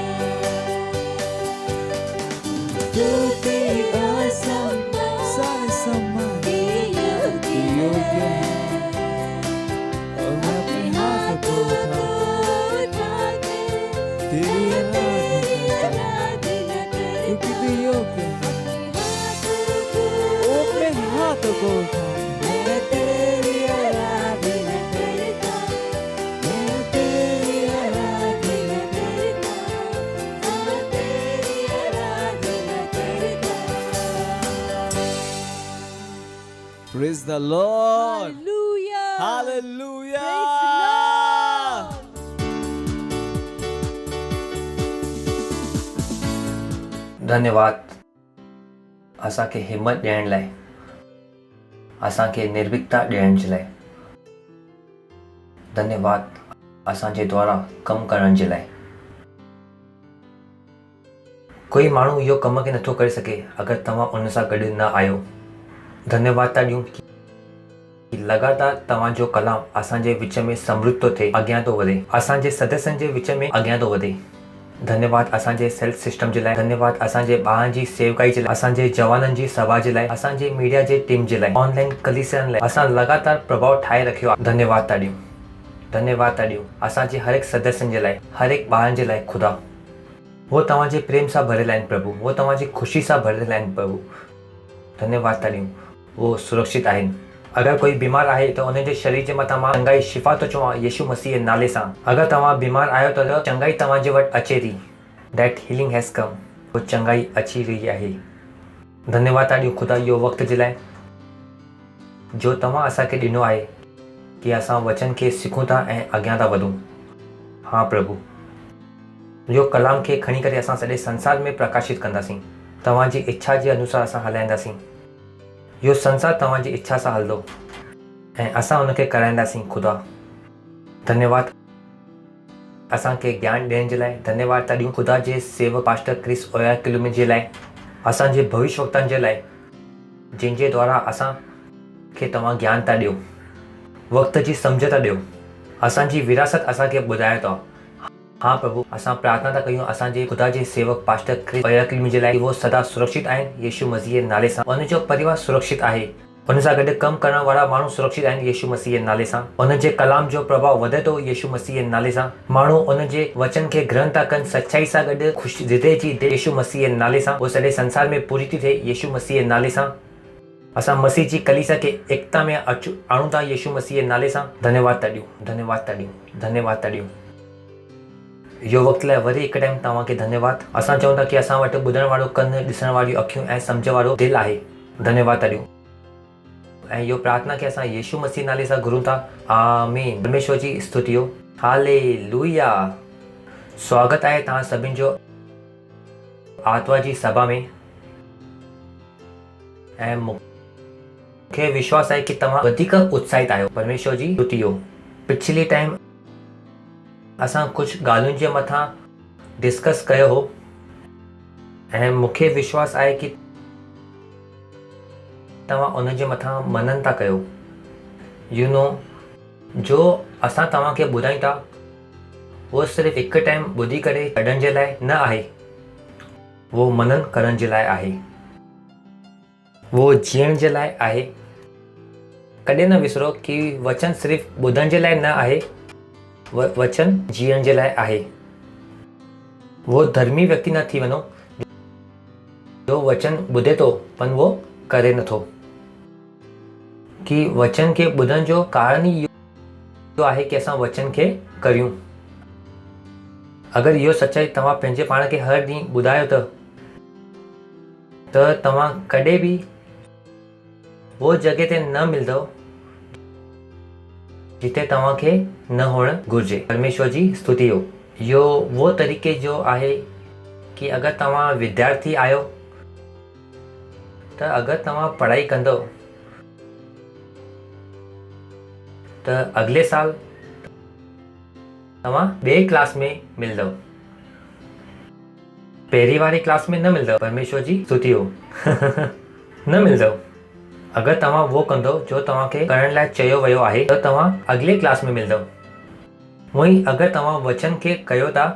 स्तुति और सम्मान, सारे सम्मान योग्य है। और मैं अपने हाथ को उठा के तेरी आराधना करता हूं, क्योंकि तू योग्य है। अपने हाथों को उठा मैं तेरी आराधना करता, मैं तेरी आराधना करता, मैं तेरी आराधना करता। Praise the Lord. Hallelujah. Hallelujah. Praise the Lord. धन्यवाद असांखे हिम्मत ॾियण लाइ, असांखे निर्भीकता ॾियण जे लाइ। धन्यवाद असांजे द्वारा कमु करण जे लाइ। कोई माण्हू इहो कम खे नथो करे सघे अगरि तव्हां उन सां गॾु न आहियो। धन्यवाद था ॾियूं कि लगातार तव्हांजो कलाम असांजे विच में समृद्ध थो थिए, अॻियां थो वधे, असांजे सदस्यनि जे विच में अॻियां थो वधे। धन्यवाद असांजे सेल्फ सिस्टम जे लाइ। धन्यवाद असांजे ॿारनि जी सेवकाई जे लाइ, असांजे जवाननि जी सभा जे लाइ, असांजे मीडिया जे टीम जे लाइ, ऑनलाइन कलीसियन लाइ असां लगातार प्रभाव ठाहे रखियो आहे। धन्यवाद था ॾियूं, धन्यवाद था ॾियूं असांजे हर हिकु सदस्यनि जे लाइ, हर हिकु ॿारनि जे लाइ। ख़ुदा वो तव्हांजे प्रेम सां भरियल आहिनि प्रभु, वो तव्हांजी ख़ुशी सां भरियल आहिनि प्रभु। धन्यवाद था ॾियूं वो सुरक्षित आहिनि। अगरि कोई बीमार आहे त उन जे शरीर जे मथां मां चङाई शिफ़ा थो चवां यीशु मसीह जे नाले सां। अगरि तव्हां बीमार आहियो त चङाई तव्हांजे वटि अचे थी। दैट हीलिंग हैज़ कम, वो चङाई अची रही आहे। धन्यवाद था ॾियूं ख़ुदा इहो वक़्त जे लाइ जो तव्हां असांखे ॾिनो आहे। कि असां वचन खे सिखूं था ऐं अॻियां था वधूं। हाँ प्रभु, इहो कलाम खे खणी करे असां सॼे संसार में प्रकाशित कंदासीं। तव्हांजी इच्छा जे अनुसार असां हलाईंदासीं। इहो संसार तव्हांजी इच्छा सां हलंदो ऐं असां हुनखे कराईंदासीं। ख़ुदा धन्यवाद असांखे ज्ञान ॾियण जे लाइ। धन्यवाद था ॾियूं ख़ुदा जे सेवक पास्टर क्रिस ओयाकिलुमी जे लाइ, असांजे भविष्यवक्ताउनि जे लाइ जिनजे द्वारा असांखे तव्हां ज्ञान था ॾियो, वक़्त जी सम्झ था ॾियो, असांजी विरासत असांखे ॿुधायो था। हाँ प्रभु, असां प्रार्थना था कयूं असांजे ख़ुदा जे सेवक पास्टर क्रिस ओयाकिलुमी जे लाइ कि वो सदा सुरक्षित आहिनि यीशु मसीह जे नाले सां। उनजो परिवार सुरक्षित आहे, उन सां गॾु कमु करण वारा माण्हू सुरक्षित आहिनि यीशु मसीह जे नाले सां। उन जे कलाम जो प्रभाव वधे थो यीशु मसीह जे नाले सां। माण्हू उन जे वचन खे ग्रहण था कनि सच्चाई सां गॾु, ख़ुशी हृदय जी यीशु मसीह जे नाले सां। उहो सॼे संसार में पूरी थी थिए यीशु मसीह जे नाले सां। असां मसीह जी कलीसिया खे एकता में आणूं था यीशु मसीह जे नाले सां। धन्यवाद था ॾियूं, धन्यवाद था ॾियूं, धन्यवाद था ॾियूं। इहो वक़्तु लाइ वरी हिकु टाइम तव्हांखे धन्यवाद। असां चऊं था कि असां वटि ॿुधण वारो कन, ॾिसण वारियूं अखियूं ऐं सम्झ वारो दिलि आहे। धन्यवाद था ॾियूं ऐं इहो प्रार्थना खे असां यीशु मसीह नाले सां घुरूं था। आमीन। परमेश्वर जी स्तुति हो। हालेलुया। स्वागत आहे तव्हां सभिनि जो आत्मा जी सभा में ऐं मूंखे विश्वास आहे कि तव्हां वधीक उत्साहित आहियो। परमेश्वर जी स्तुति हो। पिछली टाइम असां कुझु ॻाल्हियुनि जे मथां डिस्कस कयो हो ऐं मूंखे विश्वास आहे कि तव्हां उन जे मथां मनन था कयो। जो असां तव्हांखे ॿुधायूं था उहो सिर्फ़ु हिकु टाइम ॿुधी करे छॾण जे लाइ न आहे, उहो मनन करण जे लाइ आहे, उहो जीअण जे लाइ आहे। कॾहिं न विसरो कि वचन सिर्फ़ु ॿुधण जे लाइ न आहे, वचन जीअण जे लाइ आहे। वो धर्मी व्यक्ति न थी वञो जो वचन ॿुधे थो पर वो करे नथो। कि वचन खे ॿुधण जो कारण ई इहो आहे कि असां वचन खे करियूं। अगरि इहो सच्चाई तव्हां पंहिंजे पाण खे हर ॾींहुं ॿुधायो त तव्हां कॾहिं बि वो जॻह ते न मिलंदव जिते तव्हांखे न हुअणु घुरिजे। परमेश्वर जी स्तुति हो। इहो वो तरीक़े जो आहे कि अगरि तव्हां विद्यार्थी आहियो त अगरि तव्हां पढ़ाई कंदव त अॻिले साल तव्हां ॿिए क्लास में मिलंदव, पहिरीं वारी क्लास में न मिलंदव। परमेश्वर जी स्तुति हो। न मिलंदव। अगरि तव्हां वो कंदो जो तव्हांखे करण लाइ चयो वियो आहे त तव्हां अॻिले क्लास में मिलंदव। वहीं अगरि तव्हां वचन खे कयो था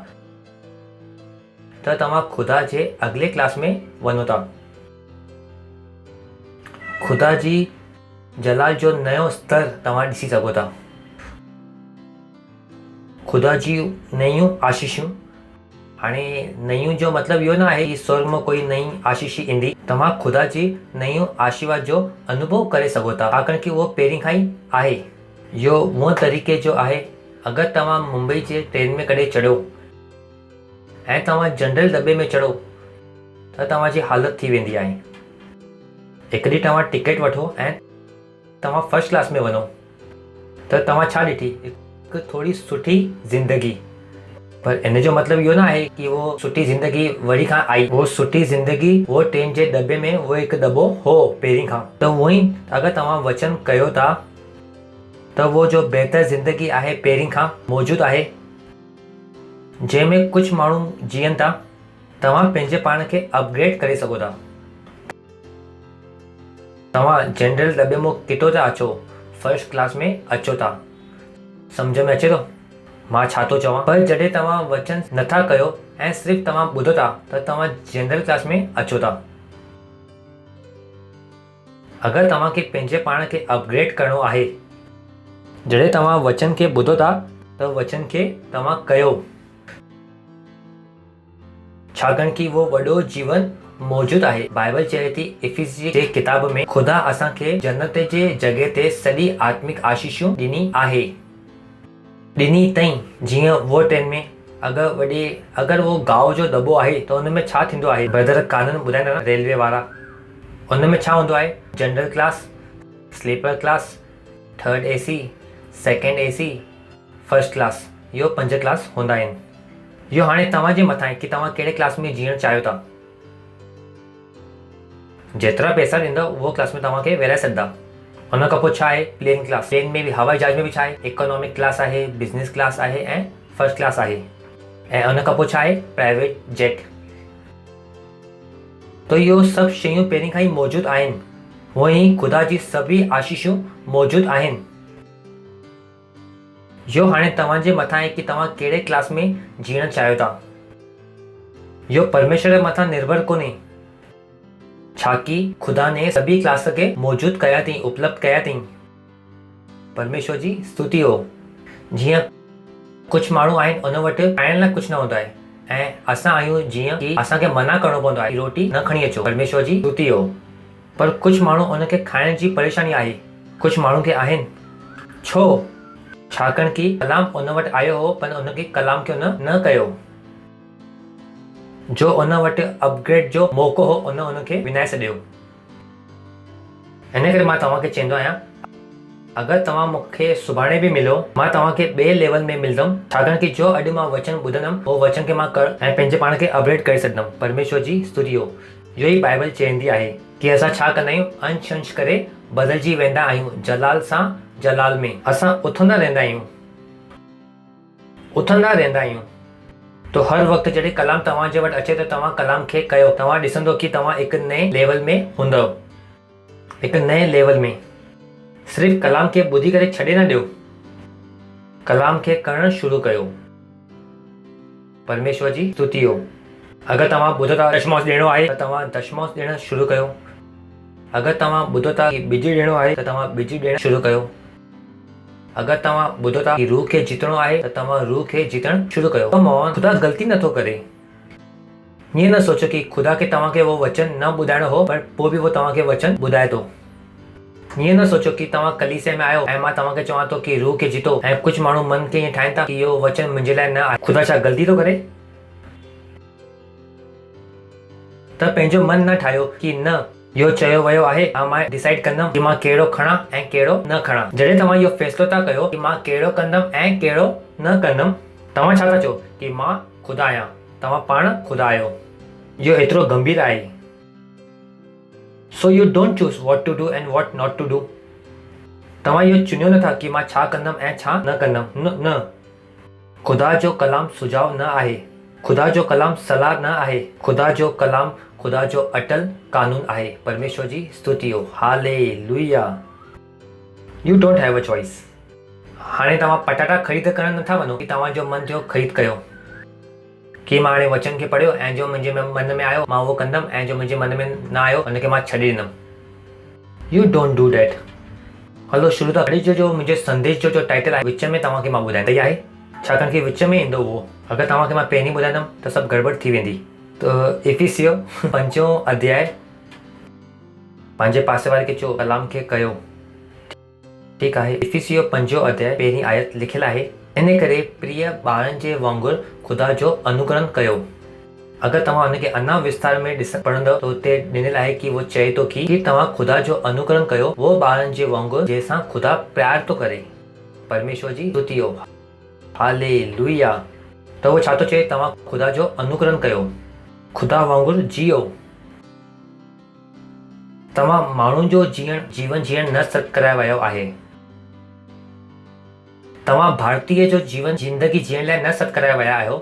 त तव्हां ख़ुदा जे अॻिले क्लास में वञो था। ख़ुदा जी जलाल जो नयो स्तर तव्हां ॾिसी सघो था। ख़ुदा जी नयूं आशीषूं। हाणे नयूं जो मतिलबु इहो न आहे कि स्वर्ग में कोई नई आशीष ईंदी। तव्हां ख़ुदा जी नयूं आशीर्वाद जो अनुभव करे सघो था छाकाणि कि उहो पहिरीं खां ई आहे। इहो उहो तरीक़े जो आहे। अगरि तव्हां मुंबई जे ट्रेन में कॾहिं चढ़ो ऐं तव्हां जनरल दॿे में चढ़ो त तव्हांजी हालत थी वेंदी आहे। हिकु ॾींहुं तव्हां टिकट वठो ऐं तव्हां फर्स्ट क्लास में वञो त तव्हां छा ॾिठी? हिकु थोरी सुठी ज़िंदगी। पर इन जो मतिलबु इहो न आहे कि वो सुठी ज़िंदगी वरी खां आई। वो सुठी ज़िंदगी वो ट्रेन जे दॿे में वो हिकु दॿो हो पहिरीं खां। त उहो ई अगरि तव्हां वचन कयो था त वो जो बहितर ज़िंदगी आहे पहिरीं खां मौजूदु आहे, जंहिंमें कुझु माण्हू जीअनि था। तव्हां पंहिंजे पाण खे अपग्रेड करे सघो था। तव्हां जनरल दॿे मां किथां था अचो, फर्स्ट क्लास में अचो था। सम्झ में अचे थो मां छा थो चवां? पर जॾहिं तव्हां वचन नथा कयो ऐं सिर्फ़ु तव्हां ॿुधो था त तव्हां जनरल क्लास में अचो था। अगरि तव्हांखे पंहिंजे पाण खे अपग्रेड करिणो आहे, जॾहिं तव्हां वचन खे ॿुधो था त वचन खे तव्हां कयो, छाकाणि कि वो वॾो जीवन मौजूदु आहे। बाइबल चए थी इफिसी जे किताब में ख़ुदा असांखे जन्नत जे जॻह ते सॼी आत्मिक आशीषूं ॾिनी आहे। ॾिनी अथई। जीअं वो ट्रेन में अगरि वो गांव जो दॿो आहे त हुन में छा थींदो आहे? ब्रदर कानन ॿुधाईंदा न रेलवे वारा। हुन में छा हूंदो आहे? General class, sleeper class, third AC, second AC, first class, इहो 5 क्लास हूंदा आहिनि। इहो हाणे तव्हांजे मथां आहे की तव्हां कहिड़े क्लास में जीअण चाहियो था। जेतिरा पैसा ॾींदव उहो क्लास में तव्हांखे विहाराए सघंदा। हुन खां पोइ छा आहे प्लेन क्लास। प्लेन में बि हवाई जहाज में बि छा आहे इकोनॉमिक क्लास आहे, बिज़नेस क्लास आहे ऐं फर्स्ट क्लास आहे। ऐं हुन खां पोइ छा आहे प्राइवेट जेट। तो इहो सभु शयूं पहिरीं खां ई मौजूदु आहिनि। हूअं ई ख़ुदा जी सभी आशीषूं मौजूदु आहिनि। इहो हाणे तव्हांजे मथां आहे की तव्हां कहिड़े क्लास में जीअण चाहियो था। इहो परमेश्वर जे मथां निर्भर कोन्हे, छाकि खुदा ने सभी क्लास के मौजूद कया थी, उपलब्ध कया थी। परमेश्वर जी स्तुति हो। जीअं कुछ माण्हू आहिनि उन वटि खाइण लाइ कुझु न हूंदो आहे ऐं असां आहियूं जीअं कि असांखे मना करिणो पवंदो आहे रोटी न खणी अचो। परमेश्वर जी स्तुति हो। पर कुझु माण्हू उनखे खाइण जी परेशानी आहे, कुझु माण्हू खे आहिनि। छो? छाकाणि कि कलाम उन वटि आयो हो पर उनखे कलाम खे उन न कयो। जो उन वटि अपग्रेड जो मौक़ो हो उन उनखे विञाए छॾियो। इन करे मां तव्हांखे चवंदो आहियां अगरि तव्हां मूंखे सुभाणे बि मिलो मां तव्हांखे ॿिए लेवल में मिलंदुमि, छाकाणि कि जो अॼु मां वचन ॿुधंदुमि उहो वचन खे मां कर ऐं पंहिंजे पाण खे अपग्रेड करे सघंदुमि। परमेश्वर जी स्तुति हो। इहो ई बाइबल चवंदी आहे कि असां छा कंदा आहियूं अंश अंश करे बदिलजी वेंदा आहियूं, जलाल सां जलाल में असां उथंदा रहंदा आहियूं। तो हर वक़्तु जॾहिं कलाम तव्हांजे वटि अचे त तव्हां कलाम खे कयो। तव्हां ॾिसंदो कि तव्हां हिकु नए लेवल में हूंदव, हिकु नए लेवल में। सिर्फ़ु कलाम खे ॿुधी करे छॾे न ॾियो, कलाम खे करणु शुरू कयो। परमेश्वर जी स्तुति हो। अगरि तव्हां ॿुधो था दशमांश ॾियणो आहे त तव्हां दशमांश ॾियणु शुरू कयो। अगरि तव्हां ॿुधो था कि बिजी ॾियणो आहे त तव्हां बिजी ॾियणु शुरू कयो। अगरि तव्हां ॿुधो था कि रूह खे जीतणो आहे त तव्हां रूह खे जीतणु शुरू कयो। ख़ुदा ग़लती नथो करे। ईअं न सोचो कि ख़ुदा खे तव्हांखे उहो वचन न ॿुधाइणो हो पर पोइ बि उहो तव्हांखे वचन ॿुधाए थो। ईअं न सोचो कि तव्हां कलीसिया में आयो ऐं मां तव्हांखे चवां थो कि रूह खे जीतो ऐं कुझु माण्हू मन खे ईअं ठाहिनि था कि इहो वचन मुंहिंजे लाइ न आहे। ख़ुदा छा ग़लती थो करे? त पंहिंजो मन न ठाहियो कि न इहो चयो वियो आहे ऐं मां डिसाइड कंदुमि कि मां कहिड़ो खणा ऐं कहिड़ो न खणा। जॾहिं तव्हां इहो फ़ैसिलो था कयो कि मां कहिड़ो कंदुमि ऐं कहिड़ो न कंदुमि, तव्हां छा था चओ कि मां ख़ुदा आहियां, तव्हां पाण ख़ुदा आहियो। इहो एतिरो गंभीर आहे। So you don't choose what to do and what not to do. तव्हां इहो चुनियो नथा कि मां छा कंदुमि ऐं छा न कंदुमि। न, ख़ुदा जो कलाम सुझाव न आहे, ख़ुदा जो कलाम सलाह न आहे। ख़ुदा जो कलाम ख़ुदा जो अटल कानून आहे। परमेश्वर जी स्तुति हो। Hallelujah. You don't have a choice. हाणे तव्हां पटाटा ख़रीद करणु नथा वञो कि तव्हांजो मन थियो ख़रीद कयो कि मां हाणे वचन खे पढ़ियो ऐं जो मुंहिंजे मन में आयो मां उहो कंदुमि ऐं जो मुंहिंजे मन में न आयो उनखे मां छॾे ॾींदुमि। You don't do that. Hello शुरू था। अॼु जो मुंहिंजे संदेश जो टाइटल आहे विच में तव्हांखे मां ॿुधायां तई आहे, छाकाणि कि विच में ईंदो उहो। अगरि तव्हांखे मां पहिरीं ॿुधाईंदुमि त सभु गड़बड़ थी वेंदी। त इफिसियो 5 अध्याय पंहिंजे पासे वारे खे चओ कलाम खे कयो। ठीकु आहे। इफिसियो 5 अध्याय पहिरीं आयत लिखियलु आहे, इन करे प्रिय ॿारनि जे वांगुरु ख़ुदा जो अनुकरण कयो। अगरि तव्हां हुनखे अञा विस्तार में पढ़ंदव त हुते ॾिनल आहे कि उहो चए थो कि तव्हां ख़ुदा जो अनुकरण कयो उहो ॿारनि जे वांगुरु जंहिंसां ख़ुदा प्यार थो करे। परमेश्वर जी स्तुति हो। हालेलुया। त उहो छा थो चए? तव्हां ख़ुदा जो अनुकरण कयो, ख़ुदा वांगुरु जियो। तव्हां माण्हुनि जो जीवन जीअण न सॾु कराए वियो आहे। तव्हां भारतीय जो जीवन ज़िंदगी जीअण लाइ न सॾु कराए विया आहियो।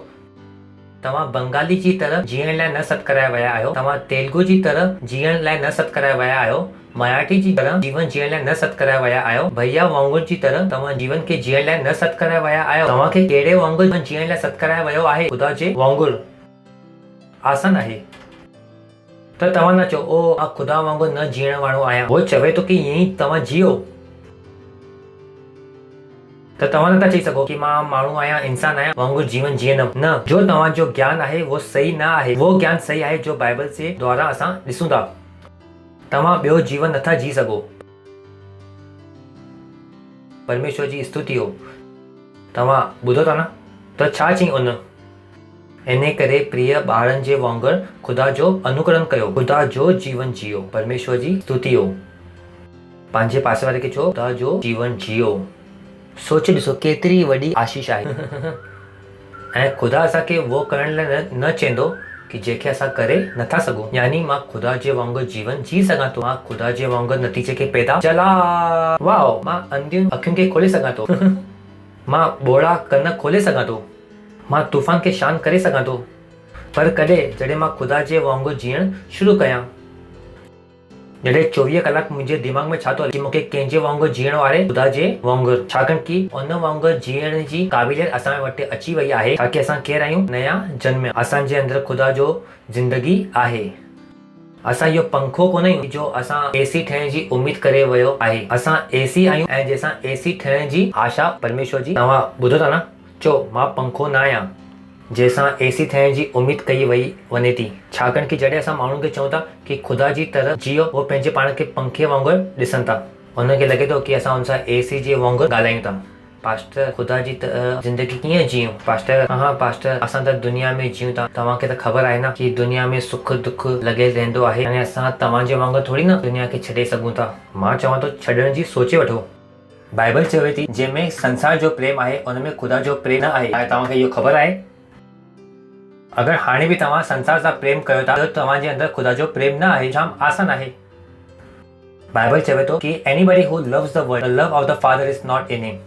तव्हां बंगाली जी तरह जीअण लाइ न सॾु कराए विया आहियो। तव्हां तेलुगु जी तरह जीअण लाइ न सॾु कराए विया आहियो। मराठी जी तरह जीवन जीअण लाइ न सॾु कराए विया आहियो। भैया वांगुरु जी तरह तव्हां जीवन खे जीअण लाइ न सॾु कराए विया आहियो। तव्हांखे कहिड़े वांगुरु जीअण लाइ सॾु कराए वियो आहे? ख़ुदा जे वांगुरु। आसान आहे। त तव्हां न चओ ओ मां ख़ुदा वांगुरु न जीअण वारो आहियां। उहो चवे थो कि ईअं ई तव्हां जियो। त तव्हां नथा चई सघो कि मां माण्हू आहियां, इंसान आहियां, वांगुरु जीवन जीअंदुमि। न, जो तव्हांजो ज्ञान आहे उहो सही न आहे। उहो ज्ञान सही आहे जो बाइबल जे द्वारा असां ॾिसूं था। तव्हां ॿियो जीवन नथा जी सघो। परमेश्वर जी स्तुति हो। तव्हां ॿुधो था न? त छा चई उन? इन करे प्रिय ॿारनि जे वांगुरु ख़ुदा जो अनुकरण कयो, ख़ुदा जो जीवन जियो। परमेश्वर जी स्तुति हो। पंहिंजे पासे वारे खे चओ ख़ुदा जो जीवन जियो। सोचे ॾिसो केतिरी वॾी आशीष आहे ऐं ख़ुदा असांखे उहो करण लाइ न चवंदो कि जेके असां करे नथा सघूं। यानी मां ख़ुदा जे वांगुरु जीवन जी सघां थो, मां ख़ुदा जे वांगुरु नतीजे खे पैदा चला वाओ, मां अंधियुनि अखियुनि खे खोले सघां थो मां ॿोड़ा कन खोले सघां थो, मां तूफ़ान खे शांत करे सघां थो। पर कॾहिं जॾहिं मां ख़ुदा जे वांगुरु जीअण शुरू कयां, जॾहिं 24 कलाक मुंहिंजे दिमाग़ में छा थो हले कि मूंखे कंहिंजे वांगुरु जीअण वारे ख़ुदा जे वांगुरु, छाकाणि कि उन वांगुरु जीअण जी क़ाबिलियत असां वटि अची वई आहे, ताकि असां केरु आहियूं, नया जन्म, असांजे अंदरि ख़ुदा जो ज़िंदगी आहे। असां इहो पंखो कोन आहियूं जो असां एसी ठहिण जी उमेद करे वियो आहे, असां एसी आहियूं ऐं जंहिंसां एसी ठहिण जी आशा परमेश्वर जी। तव्हां ॿुधो था न, चओ मां पंखो न आहियां जंहिंसां एसी थियण जी उमेद कई वई वञे थी, छाकाणि कि जॾहिं असां माण्हुनि खे चऊं था कि ख़ुदा जी तरह जीओ, उहो पंहिंजे पाण खे पंखे वांगुरु ॾिसनि था। उनखे लॻे थो कि असां हुन सां एसी जे वांगुरु ॻाल्हायूं था। पास्टर ख़ुदा जी ज़िंदगी कीअं जीऊं? पास्टर हा पास्टर, असां त दुनिया में जीऊं था, तव्हांखे त ख़बर आहे न कि दुनिया में सुख दुख लॻियल रहंदो आहे, ऐं असां तव्हांजे वांगुरु थोरी न दुनिया खे छॾे सघूं था। मां चवां थो छॾण जी सोचे वठो। बाइबल चवे थी जंहिंमें संसार जो प्रेम आहे उनमें ख़ुदा जो प्रेम न आहे। तव्हांखे इहो ख़बर आहे? अगरि हाणे बि तव्हां संसार सां प्रेम कयो था त तव्हांजे अंदरि ख़ुदा जो प्रेम न आहे। जाम आसान आहे। बाइबल चवे थो कि anybody who loves the world, the love of the father is not in him.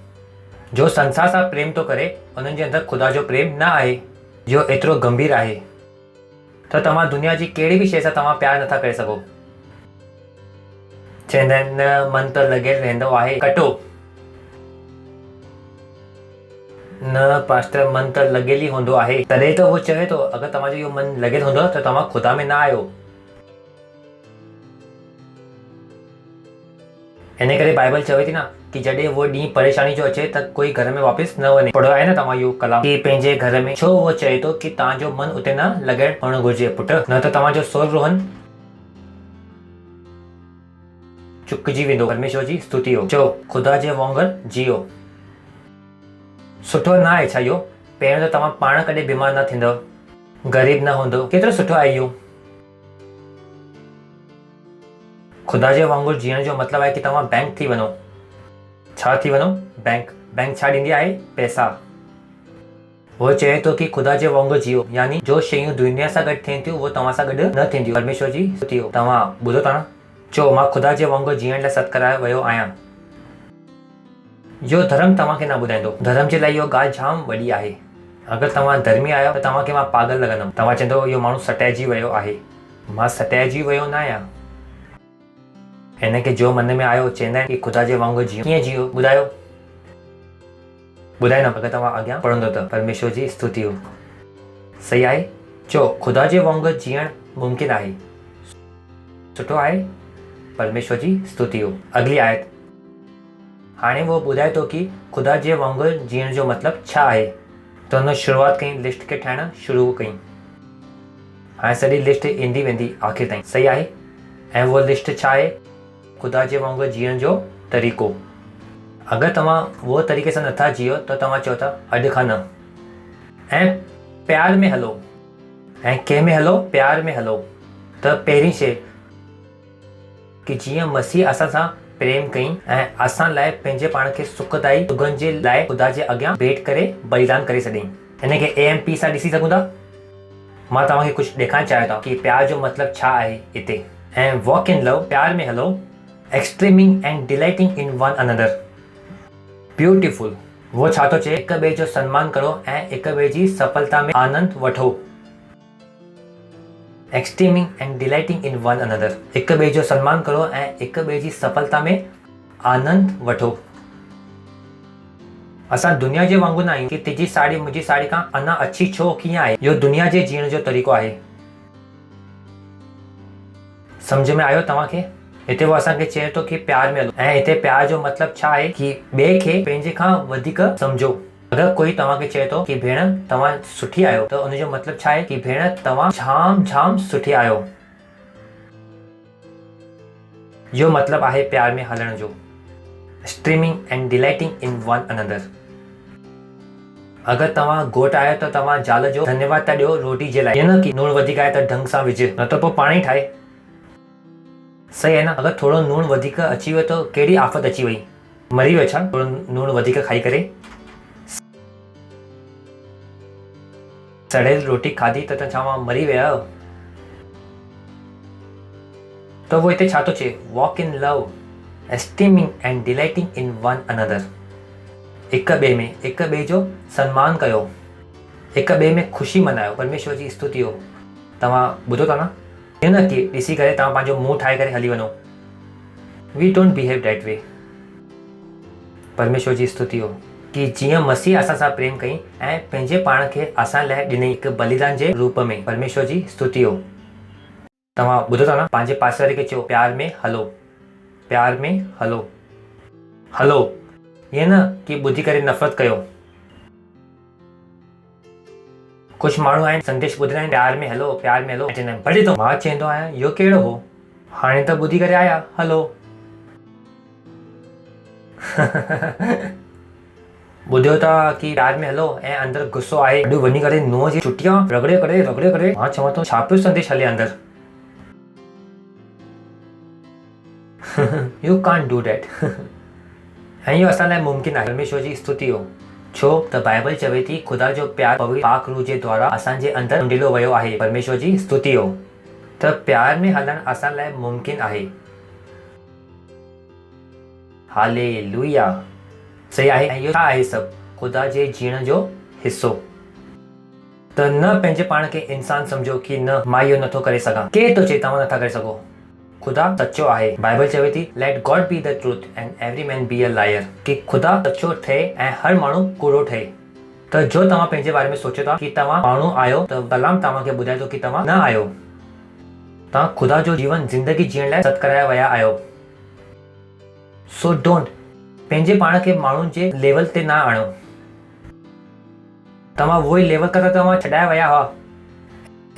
जो संसार सां प्रेम थो करे उन्हनि जे अंदरि ख़ुदा जो प्रेम न आहे, जो एतिरो गंभीर आहे त तव्हां दुनिया जी कहिड़ी बि शइ सां तव्हां प्यार नथा करे सघो। चवंदा आहिनि न मन त लॻियल रहंदो आहे कटो, न पास्टर मन त लॻियल ई हूंदो आहे। तॾहिं त उहो चवे थो अगरि तव्हांजो इहो मन लॻियल हूंदो त तव्हां ख़ुदा में न आहियो। इन करे बाइबल चवे थी न कि जॾहिं उहो ॾींहुं परेशानी जो अचे त कोई घर में वापसि न वञे। पढ़ियो आहे न तव्हां इहो कलाम कि पंहिंजे घर में छो उहो चए थो कि तव्हांजो मन उते न लॻाइण पवणु घुरिजे पुट, न त तव्हांजो सोल रोहन चुकिजी वेंदो। परमेश्वर जी स्तुति हो। चओ ख़ुदा जे वांगुरु जियो। सुठो न आहे छा इहो? पहिरियों त तव्हां पाण कॾहिं बीमार न थींदव, ग़रीब न हूंदो, केतिरो सुठो आहे इहो। ख़ुदा जे वांगुरु जीअण जो मतिलबु आहे कि तव्हां बैंक थी वञो। छा थी वञो? बैंक छा ॾींदी आहे? पैसा। उहो चए थो कि ख़ुदा जे वांगुरु जियो, यानी जो शयूं दुनिया सां गॾु थियनि थियूं उहो तव्हां सां गॾु न थींदियूं। परमेश्वर जी स्तुति हो। तव्हां ॿुधो था न? चओ मां ख़ुदा जे वांगुरु जीअण लाइ सत्करायो वियो आहियां। इहो धर्म तव्हांखे न ॿुधाईंदो। धर्म जे लाइ इहो ॻाल्हि जाम वॾी आहे। अगरि तव्हां धर्मी आहियो त तव्हांखे मां पागल लॻंदुमि। तव्हां चवंदो इहो माण्हू सटाइजी वियो आहे। मां सटाइजी वियो न आहियां। हिन खे जो मन में आयो चवंदा आहिनि कि ख़ुदा जे वांगुरु जियो। कीअं जियो ॿुधायो? ॿुधाए न अगरि तव्हां अॻियां पढ़ंदो त। परमेश्वर जी स्तुति हो। सही आहे? चओ ख़ुदा जे वांगुरु जीअण मुमकिन आहे। सुठो आहे? परमेश्वर जी स्तुति हो। अगली आयत। हाणे वो ॿुधाए थो कि ख़ुदा जे वांगुरु जीअण जो मतिलबु छा आहे। त हुन शुरूआत कई, लिस्ट खे ठाहिण शुरू कई। हाणे सॼी लिस्ट ईंदी वेंदी आख़िर ताईं। सही आहे? ऐं उहा लिस्ट छा आहे? ख़ुदा जे वांगुरु जीअण जो तरीक़ो। अगरि तव्हां उहो तरीक़े सां नथा जियो त तव्हां चओ था अॼु खां न। ऐं प्यार में हलो। ऐं कंहिं में हलो? प्यार में हलो। त पहिरीं शइ कि जीअं मसीह असां सां प्रेम कई ऐं असां लाइ पंहिंजे पाण खे सुखदाई युगनि जे लाइ ख़ुदा जे अॻियां भेट करे बलिदान करे छॾियईं। हिन खे AMP सां ॾिसी सघूं था। मां तव्हांखे कुझु ॾेखारणु चाहियां थो कि प्यार जो मतिलबु छा आहे हिते। ऐं वॉक इन लव, प्यार में हलो, esteeming and delighting in one another, beautiful. वो छा थो चए? हिक ॿिए जो सम्मान करो ऐं हिक ॿिए जी सफलता में आनंद वठो। एक्सट्रीमिंग and delighting in one another, हिक ॿिए जो सम्मान करो ऐं हिक ॿिए जी सफलता में आनंद वठो। असां दुनिया जे वांगुरु न आहियूं कि तुंहिंजी साड़ी मुंहिंजी साड़ी खां अञा अच्छी छो कीअं आहे। इहो दुनिया जे जीअण जो तरीक़ो आहे। सम्झ में आयो तव्हांखे? हिते वो असांखे चए थो कि प्यार में हलो। ऐं हिते प्यार जो मतिलबु छा आहे कि ॿिए खे पंहिंजे खां वधीक सम्झो। अगरि कोई तव्हांखे चए थो कि भेण तव्हां सुठी आहियो त उनजो मतिलबु छा आहे कि भेण तव्हां जाम सुठी आहियो। इहो मतिलबु आहे प्यार में हलण जो। Streaming and delighting in one another. अगरि तव्हां घोट आहियो त तव्हां ज़ाल जो धन्यवाद था ॾियो रोटी जे लाइ। न कि लूणु वधीक आहे त ढंग सां विझ, न त पोइ पाण ई ठाहे। सही आहे न? अगरि थोरो लूणु वधीक अची वियो त कहिड़ी आफ़त अची वई। मरी वियो छा थोरो लूणु वधीक खाई करे? सड़ियल रोटी खाधी त छा मां मरी विया आहियो? त वो हिते छा थो चए? Walk in love, esteeming and delighting in one another. हिक ॿिए जो सम्मान कयो, हिक ॿिए में ख़ुशी मनायो, परमेश्वर जी स्तुति हो। तव्हां ॿुधो था न? ईअं न की ॾिसी करे तव्हां पंहिंजो मुंहुं ठाहे करे हली वञो। We don't behave that way. परमेश्वर जी स्तुति हो कि जीअं मसीह असां सां प्रेम कई ऐं पंहिंजे पाण खे असां लाइ ॾिनई हिकु बलिदान जे रूप में। परमेश्वर जी स्तुति हो। तव्हां ॿुधो था न? पंहिंजे पासे वारे खे चयो प्यार में हलो, प्यार में हलो, हलो। ईअं न कि ॿुधी करे नफ़रत कयो। कुछ माण्हू आहिनि संदेश ॿुधंदा आहिनि प्यार में हलो, प्यार में हलो, चवंदा आहिनि भले तो। मां चवंदो आहियां इहो कहिड़ो हो? हाणे त ॿुधी करे आया हलो। ॿुधियो था कि प्यार में हलो ऐं अंदरि गुस्सो आहे, अॼु वञी करे नुंहं जी चुटियां रगड़े करे मां चवां थो छा पियो संदेश हले अंदरि। You can't do that. ऐं इहो असां लाइ मुमकिन आहे। परमेश्वर जी स्तुति हो। छो त बाइबल चवे थी ख़ुदा जो प्यार पवित्र पाक रूह जे द्वारा असांजे अंदरि उंडिलो वियो आहे। परमेश्वर जी स्तुति हो। त प्यार में हलणु असां लाइ मुमकिन आहे। हालेलुया। सही आहे। ऐं इहो छा आहे? सभु ख़ुदा जे जीअण जो हिसो। त न पंहिंजे पाण खे इंसान सम्झो कि न मां इहो नथो करे सघां। केरु थो चए तव्हां नथा करे सघो? ख़ुदा सचो आहे। बाइबल चवे थी let God be the truth and every man be a liar. कि ख़ुदा सचो ठहे ऐं हर माण्हू कूड़ो ठहे। त जो तव्हां पंहिंजे बारे में सोचो था कि तव्हां माण्हू आहियो त कलाम तव्हांखे ॿुधाए थो कि तव्हां न आहियो। तव्हां ख़ुदा जो जीवन ज़िंदगी जीअण लाइ सत कराया विया आहियो। सो डोंट पंहिंजे पाण खे माण्हुनि जे लेवल ते न आणो। तव्हां उहो ई लेवल खां तव्हां छॾाया विया हुआ।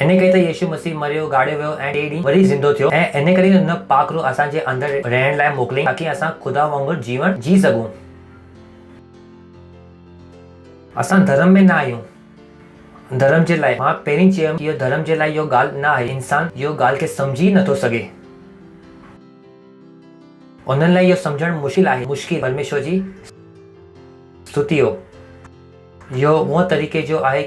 इन करे त यीशु मसीह मरियो, गाड़ियो वियो ऐं 3 ॾींहं वरी ज़िंदो थियो। ऐं इन करे हुन पाक रूह असांजे अंदरि रहण लाइ मोकिलियईं ताकि असां ख़ुदा वांगुरु जीवन जी सघूं। असां धर्म में न आहियूं धर्म जे लाइ। मां पहिरीं चयुमि कि इहो धर्म जे लाइ इहो ॻाल्हि न आहे। इंसान इहो ॻाल्हि खे सम्झी नथो सघे। उन्हनि लाइ इहो सम्झणु मुश्किल आहे। मुश्किल। परमेश्वर जी स्तुति हो। इहो उहो तरीक़े जो आहे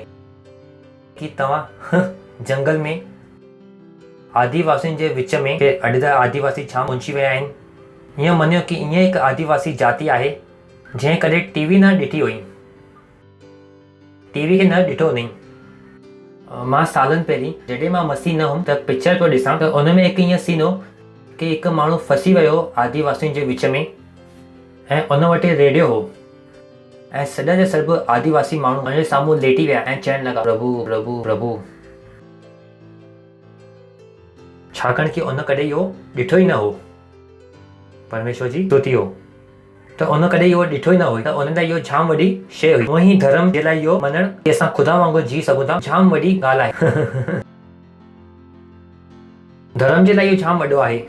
कि तव्हां जंगल में आदिवासियुनि जे विच में अॼु त आदिवासी छा मुंझी विया आहिनि। ईअं मञियो कि ईअं हिकु आदिवासी जाति आहे जंहिं कॾहिं टीवी न ॾिठी हुई, टीवी खे न ॾिठो अथई। मां सालनि पहिरीं जॾहिं मां मसीह न हुउमि त पिक्चर पियो ॾिसां त उन में हिकु ईअं सीन हो कि हिकु माण्हू फसी वियो आदिवासियुनि जे विच में ऐं उन वटि रेडियो हो ऐं सॼा जा सभु आदिवासी माण्हू उनजे साम्हूं लेटी विया ऐं चवण लॻा प्रभु प्रभु प्रभु। छाकाणि कि उन कॾहिं इहो ॾिठो ई न हो। परमेश्वर जी स्तुति हो। त उन कॾहिं इहो ॾिठो ई न हुई। त उन लाइ इहो जाम वॾी शइ हुई। उहो ई धर्म जे लाइ इहो मञणु कि असां ख़ुदा वांगुरु जी सघूं था जाम वॾी ॻाल्हि आहे। धर्म जे लाइ इहो जाम वॾो आहे।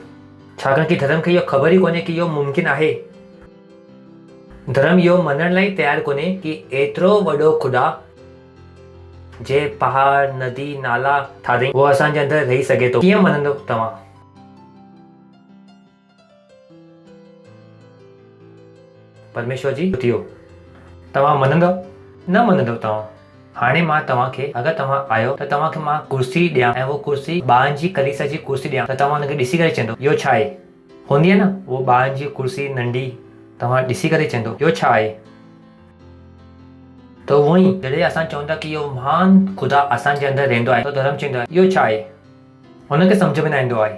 छाकाणि कि धर्म खे इहो ख़बर ई कोन्हे कि इहो मुमकिन आहे। धर्म इहो मञण लाइ तयारु कोन्हे कि एतिरो वॾो ख़ुदा जे पहाड़ नदी नाला ठाहियईं उहो असांजे अंदरि रही सघे थो। कीअं मञंदो तव्हां? परमेश्वर जी स्तुति हो। तव्हां मञंदव न मञंदव तव्हां? हाणे मां तव्हांखे अगरि तव्हां आयो त तव्हांखे मां कुर्सी ॾियां ऐं उहो कुर्सी ॿारनि जी कलीसिया जी कुर्सी ॾियां त तव्हां हुनखे ॾिसी करे चवंदो इहो छा आहे? हूंदी आहे न उहो ॿारनि जी कुर्सी नंढी, तव्हां ॾिसी करे चवंदो इहो छा आहे? त उहो ई जॾहिं असां चवूं था कि इहो महान ख़ुदा असांजे अंदरि रहंदो आहे त धर्म चवंदो आहे इहो छा आहे? हुनखे सम्झ में न ईंदो आहे।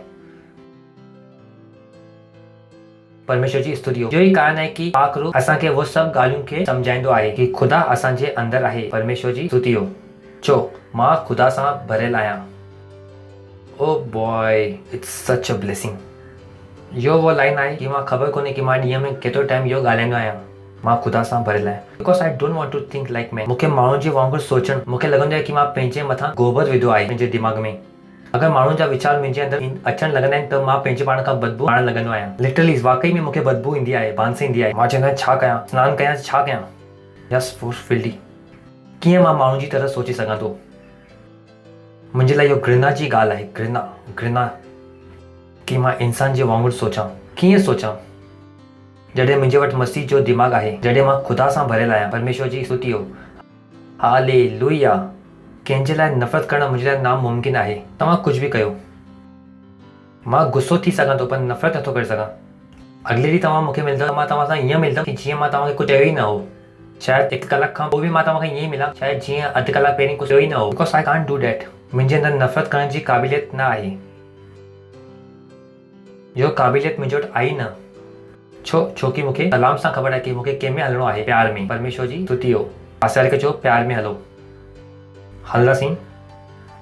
परमेश्वर जी स्तुति हो। इहो ई कारण आहे कि पाक रूह असांखे उहो सभु ॻाल्हियुनि खे सम्झाईंदो आहे कि ख़ुदा असांजे अंदरि आहे। परमेश्वर जी स्तुति हो। चो मां ख़ुदा सां भरियल आहियां। Oh boy it's such a blessing. इहो उहा लाइन आहे कि मां ख़बर कोन्हे कि मां ॾींहं में केतिरो टाइम इहो ॻाल्हाईंदो आहियां। मां ख़ुदा सां भरियल आहियां because I don't want to think like man. मूंखे माण्हुनि जे वांगुरु सोचणु मूंखे लॻंदो आहे कि मां पंहिंजे मथां गोबर विधो आहे पंहिंजे दिमाग़ में। अगरि माण्हुनि जा वीचार मुंहिंजे अंदरि अचणु लॻंदा आहिनि त मां पंहिंजे पाण खां बदबू आणणु लॻंदो आहियां। लिटरली वाकई में मूंखे बदबू ईंदी आहे, बांस ईंदी आहे। मां चवंदो आहियां छा कयां, सनानु कयां, छा कयां? यस फोर्स फील्डी कीअं मां माण्हुनि जी तरह सोचे सघां थो? मुंहिंजे लाइ इहो घृणा जी ॻाल्हि आहे। घृणा कि मां इंसान जे वांगुरु सोचां। कीअं सोचां? जॾहिं मुंहिंजे वटि मसीह जो दिमाग़ आहे, जॾहिं मां ख़ुदा सां भरियल आहियां। परमेश्वर जी स्तुति हो, हालेलुया। कंहिंजे लाइ नफ़रत करणु मुंहिंजे लाइ नामुमकिन आहे। तव्हां कुझु बि कयो, मां गुस्सो थी सघां थो पर नफ़रत नथो करे सघां। अॻिले ॾींहुं तव्हां मूंखे मिलंदव, मां तव्हां सां ईअं मिलंदमि कि जीअं मां तव्हांखे कुझु चयो ई न हो। शायदि 1 कलाक खां पोइ बि मां तव्हांखे ईअं ई मिलां, शायदि जीअं अधु कलाक पहिरीं कुझु चयो ई न हो। Because I can't do that. मुंहिंजे अंदरि नफ़रत करण जी क़ाबिलियत न आहे। इहो क़ाबिलियत मुंहिंजे वटि आई न। छोकी मूंखे कलाम सां ख़बर आहे कि मूंखे कंहिंमें हलणो आहे, प्यार में। परमेश्वर जी स्तुति हो। पासे वारे खे चओ प्यार में हलो। हलंदासीं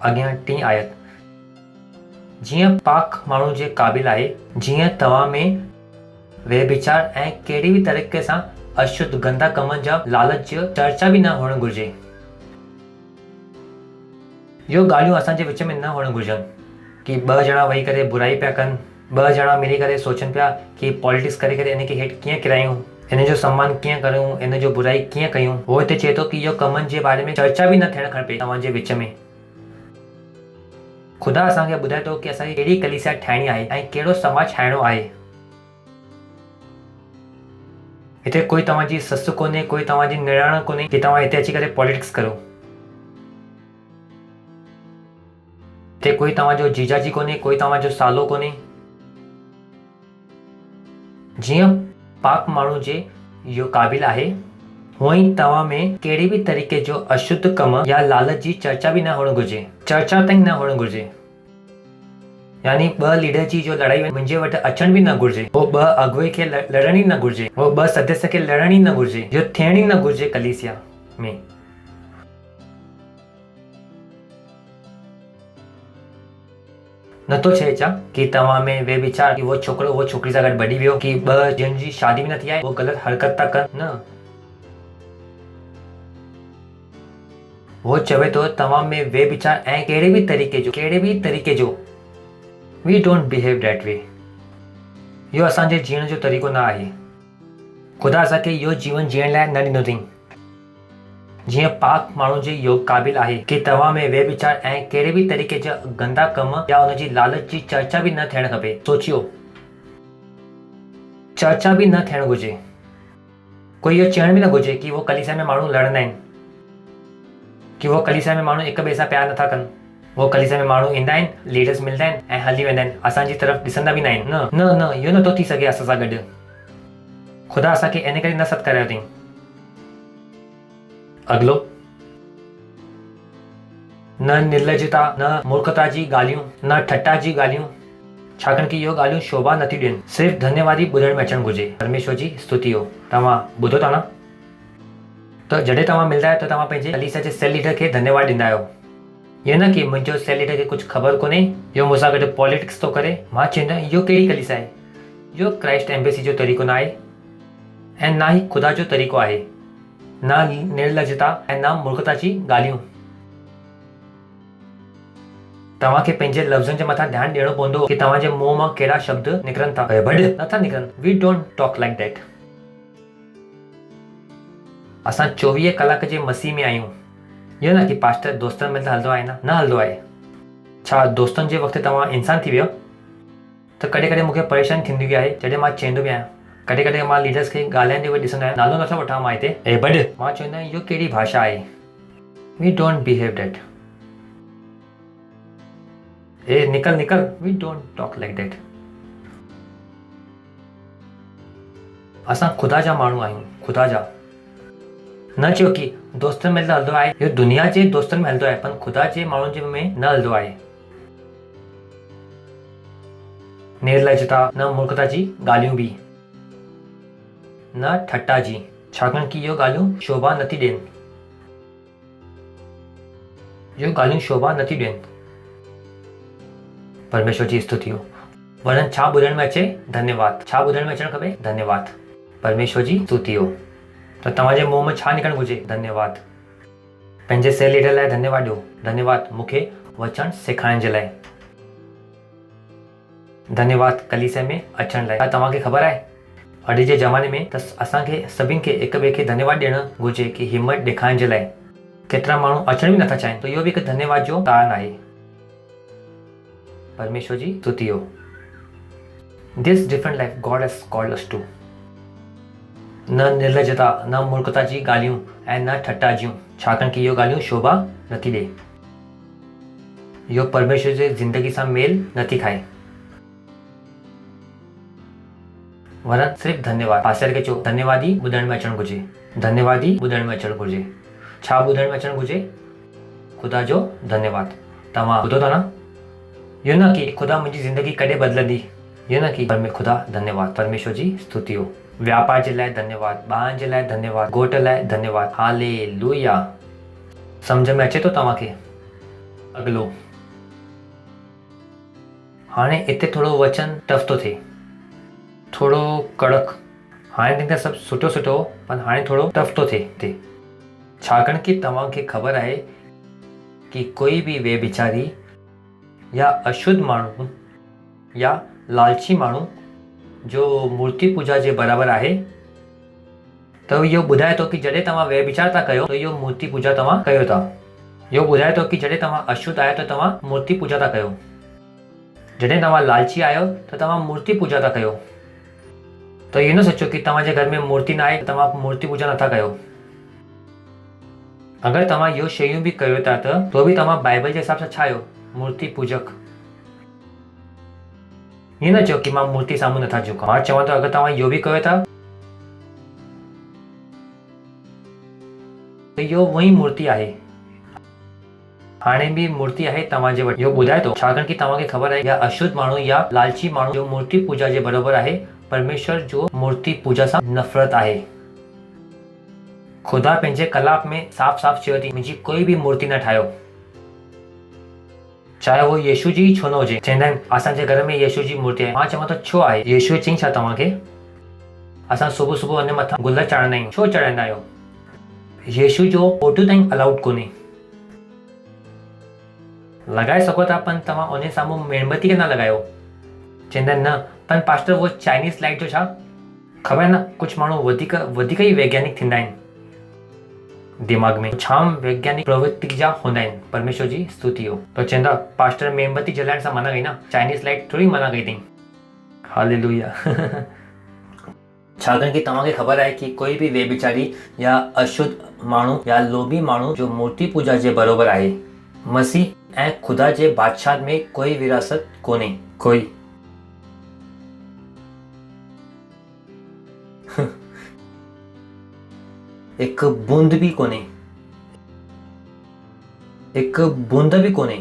अॻियां 3 आयत। जीअं पाक माण्हू जे क़ाबिल आहे, जीअं तव्हां में व्यभिचार ऐं कहिड़ी बि तरीक़े सां अशुद्ध गंदा कमनि जा लालच जो चर्चा बि न हुअणु घुरिजे। इहो ॻाल्हियूं असांजे विच में न हुअणु घुरिजनि कि 2 ॼणा वेही करे बुराई पिया कनि, 2 ॼणा मिली करे सोचनि पिया कि पॉलिटिक्स करे करे इन खे हेठि कीअं किरायूं, इन जो सम्मान कीअं करूं, इन जो बुराई कीअं कयूं। उहो हिते चए थो कि इहो कमनि जे बारे में चर्चा बि न थियणु खपे तव्हांजे विच में। ख़ुदा असांखे ॿुधाए थो कि असांखे कहिड़ी कलीसिया ठाहिणी आहे ऐं कहिड़ो समाज ठाहिणो आहे। हिते कोई तव्हांजी ससु कोन्हे, कोई तव्हांजी निणान कोन्हे कि तव्हां हिते अची करे पॉलिटिक्स करो। हिते कोई तव्हांजो जीजाजी कोन्हे, कोई तव्हांजो सालो कोन्हे। जीअं पाक माण्हू जे इहो क़ाबिल आहे, हूअं ई तव्हां में कहिड़ी बि तरीक़े जो अशुद्ध कम या लालच जी चर्चा बि न हुअणु घुरिजे। चर्चा ताईं न हुअणु घुरिजे। यानी 2 लीडर जी जो लड़ाई मुंहिंजे वटि अचण बि न घुरिजे। वो 2 अगुवे खे लड़ण ई न घुरिजे। वो 2 सदस्य खे लड़ण ई न घुरिजे। जो थियण ई न घुरिजे कलीसिया में। नथो चए छा कि तव्हां में व्यभिचार, कि वो छोकिरो वो छोकिरी सां गॾु भॼी वियो, कि 2 जिन जी शादी बि न थी आहे वो ग़लति हरकत था कनि। न, वो चवे थो तव्हां में व्यभिचार ऐं कहिड़े बि तरीक़े जो We don't behave that way. इहो असांजे जीअण जो तरीक़ो न आहे। ख़ुदा असांखे इहो जीवन जीअण लाइ न ॾिनो अथई। जीअं पाक माण्हू जे इहो क़ाबिल आहे कि तव्हां में व्यभिचार ऐं कहिड़े बि तरीक़े जा गंदा कम या उनजी लालच जी चर्चा बि न थियणु खपे। सोचियो, चर्चा बि न थियणु घुरिजे। कोई इहो चवण बि न घुरिजे कि वो कलीसिया में माण्हू लड़ंदा आहिनि, कि वो कलीसिया में माण्हू हिक ॿिए सां प्यार नथा कनि। वो कलीसिया में माण्हू ईंदा आहिनि, लीडर्स मिलंदा आहिनि ऐं हली वेंदा आहिनि, असांजी तरफ़ ॾिसंदा बि न आहिनि। न न न, इहो नथो थी सघे असां सां गॾु। ख़ुदा असांखे इन करे न सत्कारियो अथई। अॻिलो, न निर्लजता, न मूर्खता जी ॻाल्हियूं, न ठट्टा जी ॻाल्हियूं, छाकाणि कि इहो ॻाल्हियूं शोभा नथी ॾियनि। सिर्फ़ु धन्यवादी ॿुधण में अचणु घुरिजे। परमेश्वर जी स्तुति हो। तव्हां ॿुधो था न? त जॾहिं तव्हां मिलंदा आहियो त तव्हां पंहिंजे कलीसिया जे सेल लीडर खे धन्यवाद ॾींदा आहियो। ये न कि मुंहिंजो सेल लीडर खे कुझु ख़बर कोन्हे, इहो मूंसां गॾु पॉलिटिक्स थो करे। मां चवंदो आहियां इहो कहिड़ी कलीसिया आहे? इहो क्राइस्ट एम्बेसी जो तरीक़ो न आहे ऐं ना ई ख़ुदा जो तरीक़ो आहे। ना निर्लजता ऐं ना मूर्खता जी ॻाल्हियूं। तव्हांखे पंहिंजे लफ़्ज़नि जे मथां ध्यानु ॾियणो पवंदो कि तव्हांजे मुंहं मां कहिड़ा शब्द निकिरनि था। भॾ नथा निकिरनि। We don't talk like that. असां 24 कलाक जे मसीह में आहियूं। इहो न कि पास्टर दोस्तनि में त हलंदो आहे, न हलंदो आहे। छा दोस्तनि जे वक़्तु तव्हां इंसान थी वियो? त कॾहिं कॾहिं मूंखे परेशानी थींदी आहे जॾहिं मां चवंदो बि आहियां। कॾहिं कॾहिं मां लीडर्स खे ॻाल्हाईंदे हुए ॾिसंदो आहियां, नालो नथो वठां मां हिते, ए बड। मां चवंदो आहियां इहो कहिड़ी भाषा आहे? We don't behave that. ए निकल निकल। We don't talk like that. असां ख़ुदा जा माण्हू आहियूं, ख़ुदा जा। न चयो कि दोस्तनि में त हलंदो आहे, इहो दुनिया जे दोस्तनि में हलंदो आहे पर ख़ुदा जे माण्हुनि जे में न हलंदो आहे। निर्लजता, न मूर्खता जी ॻाल्हियूं बि, न ठट्टा जी, छाकाणि कि इहो ॻाल्हियूं शोभा नथी ॾियनि। इहो ॻाल्हियूं शोभा नथी ॾियनि। परमेश्वर जी स्तुति हो। वरन छा ॿुधण में अचे? धन्यवाद। छा ॿुधण में अचणु खपे? धन्यवाद। परमेश्वर जी स्तुति हो। त तव्हांजे मुंहं में छा निकिरणु घुरिजे? धन्यवाद। पंहिंजे सेल लीडर लाइ धन्यवाद ॾियो। धन्यवाद मूंखे वचन सेखारण जे लाइ। धन्यवाद कलीसिया में अचण लाइ। छा तव्हांखे ख़बर आहे अॼु जे ज़माने में त असांखे सभिनि खे हिक ॿिए खे धन्यवाद ॾियणु घुरिजे कि हिमत ॾेखारण जे लाइ। केतिरा माण्हू अचण बि नथा चाहिनि, त इहो बि हिकु धन्यवाद जो कारण आहे। परमेश्वर जी स्तुति हो। This different life God has called us to. न निर्लजता, न मूर्खता जी ॻाल्हियूं ऐं न ठट्टा जूं, छाकाणि कि इहो ॻाल्हियूं शोभा नथी ॾे। इहो परमेश्वर जे ज़िंदगी सां मेल नथी खाए। वरन सिर्फ़ु धन्यवाद। पास्टर खे चओ धन्यवाद ई ॿुधण में अचणु घुरिजे, धन्यवाद ई ॿुधण में अचणु घुरिजे। छा ॿुधण में अचणु घुरिजे? ख़ुदा जो धन्यवाद। तव्हां ॿुधो था न? इहो न कि ख़ुदा मुंहिंजी ज़िंदगी कॾहिं बदिलंदी, इहो न कि ख़ुदा धन्यवाद, परमेश्वर जी स्तुति हो। व्यापार जे लाइ धन्यवाद, ॿारनि जे लाइ धन्यवाद, घोट लाइ धन्यवाद। हालेलुया। सम्झ में अचे थो तव्हांखे? अॻिलो, हाणे हिते थोरो वचन टफ थो थिए, थोरो कड़क। हाणे त सभु सुठो सुठो, पर हाणे थोरो टफ थो थिए हिते, छाकाणि कि तव्हांखे ख़बर आहे कि कोई बि व्यभिचारी या अशुद्ध माण्हू या लालची माण्हू जो मूर्ति पूजा जे बराबरि आहे, त इहो ॿुधाए थो कि जॾहिं तव्हां व्यभिचार था कयो त इहो मूर्ति पूजा तव्हां कयो था। इहो ॿुधाए थो कि जॾहिं तव्हां अशुद्ध आहियो त तव्हां मूर्ति पूजा था कयो, जॾहिं तव्हां लालची आहियो त तव्हां मूर्ति पूजा था कयो। त इहो न सोचो कि तव्हांजे घर में मूर्ति न आहे त तव्हां मूर्ति पूजा नथा कयो। अगरि तव्हां इहो शयूं बि कयो था तो बि तव्हां बाइबल जे हिसाब सां छा आहियो? मूर्ति पूजक। ईअं न चओ कि मां मूर्ति साम्हूं नथा झुकां। मां चवां थो अगरि तव्हां इहो बि कयो था त इहो वही मूर्ति आहे, हाणे बि मूर्ति आहे तव्हांजे वटि। इहो ॿुधाए थो छाकाणि कि तव्हांखे ख़बर आहे या अशुद्ध माण्हू या लालची माण्हू जो मूर्ति पूजा जे बराबरि आहे, परमेश्वर जो मूर्ति पूजा सां नफ़रत आहे। ख़ुदा पंहिंजे कलाम में साफ़ साफ़ चयो थी मुंहिंजी कोई बि मूर्ति न ठाहियो, चाहे वो यीशु जी छो न हुजे। चवंदा आहिनि असांजे घर में यीशु जी मूर्ति आहे। मां चवां थो छो आहे? यीशु चई छा तव्हांखे? असां सुबुह सुबुह हुन मथां गुल चाढ़ंदा आहियूं, छो चढ़ाईंदा आहियो? यीशु जो फोटो ताईं अलाउड कोन्हे। लॻाए सघो था पर तव्हां उन साम्हूं मेणबत्ती खे न लॻायो। चवंदा आहिनि न पर पास्टर वो चाइनीज़ लाइट जो छा? ख़बर न, कुझु माण्हू वधीक ई वैज्ञानिक थींदा आहिनि, दिमाग़ में जाम वैज्ञानिक प्रवृत्ति जा हूंदा आहिनि। परमेश्वर जी स्तुति हो। तो चवंदा पास्टर मेणबत्ती जलाइण सां मना कई न, चाइनीज़ लाइट थोरी मना कई अथई। हालेलुया। छाकाणि कि तव्हांखे ख़बर आहे कि कोई बि व्यभिचारी या अशुद्ध माण्हू या लोभी माण्हू जो मूर्ति पूजा जे बराबरि आहे। मसीह ऐं ख़ुदा जे बादशाह में कोई विरासत कोन्हे, कोई। एक बूंद भी कोने, एक बूंद भी कोने।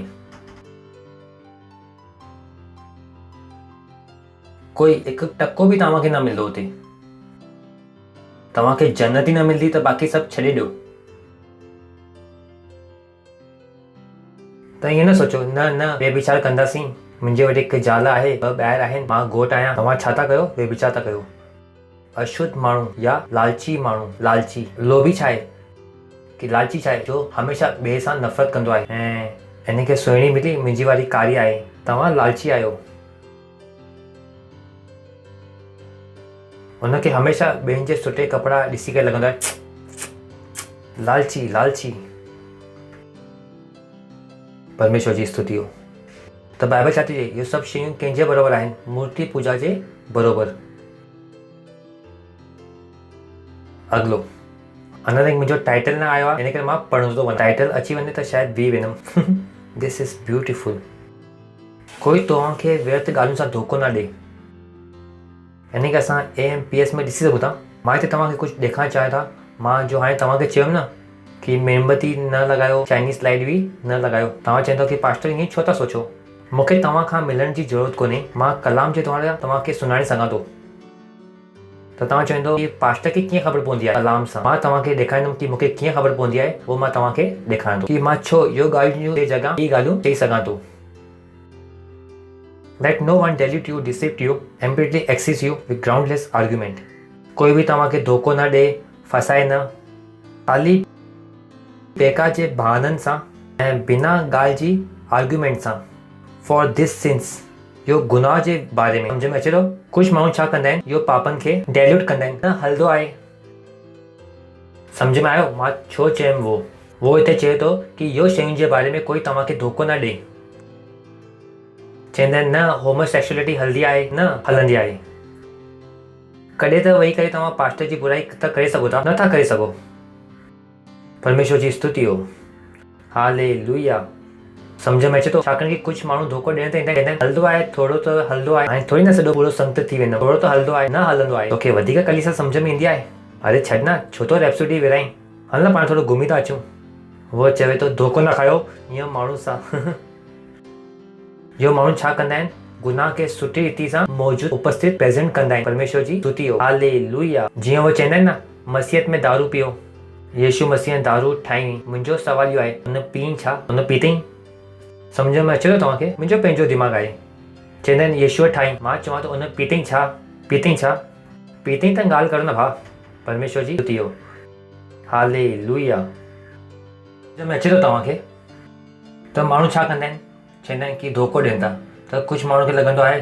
कोई एक टक्को भी तव्हांखे न मिलंदो हुते। तव्हांखे जन्नत ई न मिलंदी त बाक़ी सभु छॾे ॾियो। त ईअं न सोचो न व्यभिचार कंदासीं, मुंहिंजे वटि हिकु ज़ाल आहे, ॿ ॿाहिरि आहिनि, मां घोट आहियां, तव्हां छा था कयो? व्यभिचार था कयो। अशुद्ध माण्हू या लालची माण्हू, लालची लोभी छा आहे कि लालची छा आहे? जो हमेशा ॿिए सां नफ़रत कंदो आहे ऐं हिनखे सुहिणी मिली, मुंहिंजी वारी कारी आहे। तव्हां लालची आहियो। हुनखे हमेशा ॿियनि जे सुठे कपिड़ा ॾिसी करे लॻंदो आहे लालची लालची। परमेश्वर जी स्तुति हो। त बाइबल छा थी चए? इहे सभु शयूं कंहिंजे बराबरि आहिनि? मूर्ति पूजा जे बराबरि। अॻिलो, अञा ताईं मुंहिंजो टाइटल न आयो आहे, इन करे मां पढ़ंदो थो वञा। टाइटल अची वञे त शायदि बि वेंदुमि। This is beautiful. कोई तव्हांखे व्यर्थ ॻाल्हियुनि सां धोखो न ॾे। यानी कि असां AMPS में ॾिसी सघूं था। मां हिते तव्हांखे कुझु ॾेखारणु चाहियां था। मां जो हाणे तव्हांखे चयुमि न कि मेणबत्ती न लॻायो, चाइनीज़ लाइट बि न लॻायो। तव्हां चवंदो कि पास्टर ईअं छो था सोचो? मूंखे तव्हां खां मिलण जी ज़रूरत कोन्हे, मां कलाम जे द्वारा तव्हांखे सुञाणे सघां थो। त तव्हां चवंदो कि पास्टर खे कीअं ख़बर पवंदी आहे कलाम सां? मां तव्हांखे ॾेखारींदुमि कि मूंखे कीअं ख़बर पवंदी आहे, उहो मां तव्हांखे ॾेखारींदो कि मां छो इहो ॻाल्हियूं जे जॻह ॿी ॻाल्हियूं चई सघां थो। Let no one delude you, deceive you, emptily accuse you with groundless argument. कोई भी तव्हांखे धोखो न ॾे, फसाए न, ख़ाली बेकार जे बहाननि सां ऐं बिना ॻाल्हि जी आर्ग्यूमेंट सां। For this sins, इहो गुनाह जे बारे में सम्झ में अचे थो? कुझु माण्हू छा कंदा आहिनि, इहो पापनि खे डाइल्यूट कंदा आहिनि, न हलंदो आहे। सम्झ में आयो मां छो चयुमि? वो हिते चए थो कि इहो शयुनि जे बारे में कोई तव्हांखे धोखो न ॾे। चवंदा आहिनि न होमोसेक्सुअलिटी हलंदी आहे, न हलंदी आहे। कॾहिं त वेही करे तव्हां पास्टर जी बुराई त करे सघो था, नथा करे सघो। परमेश्वर जी स्तुति हो, हालेलुया। सम्झ में अचे थो, छाकाणि कि कुझु माण्हू धोखो ॾियण ते ईंदा आहिनि, हलंदो आहे, थोरो त हलंदो आहे, हाणे थोरी न सॼो पूरो संत थी वेंदो, थोरो त हलंदो आहे, न हलंदो आहे। तोखे वधीक कलीसिया सम्झ में ईंदी आहे? अरे छॾ न, छो तो रेप्सोडी विराई, हल न पाण थोरो घुमी था अचूं। उहो चवे थो धोखो न खायो हीअं माण्हू सां। इहो माण्हू छा कंदा आहिनि, गुनाह खे सुठी रीति सां मौजूद उपस्थित प्रेज़ेंट कंदा आहिनि। परमेश्वर जी स्तुति हो, हालेलुया। जीअं उहो चवंदा आहिनि न, मसीहत में दारू पीओ, यीशु मसीह दारू ठाही। मुंहिंजो सवाल इहो आहे, हुन पीं छा? हुन पीतई? सम्झ में अचे थो तव्हांखे? मुंहिंजो पंहिंजो दिमाग़ आहे। चवंदा आहिनि यीशु ठाही, मां चवां थो हुन पीतई छा? पीतई छा? पीतई त ॻाल्हि करो न भाउ। परमेश्वर जी स्तुति हो, हालेलुया। सम्झ में अचे थो तव्हांखे? त माण्हू छा कंदा आहिनि, चवंदा आहिनि कि धोखो ॾियनि था। त कुझु माण्हू खे लॻंदो आहे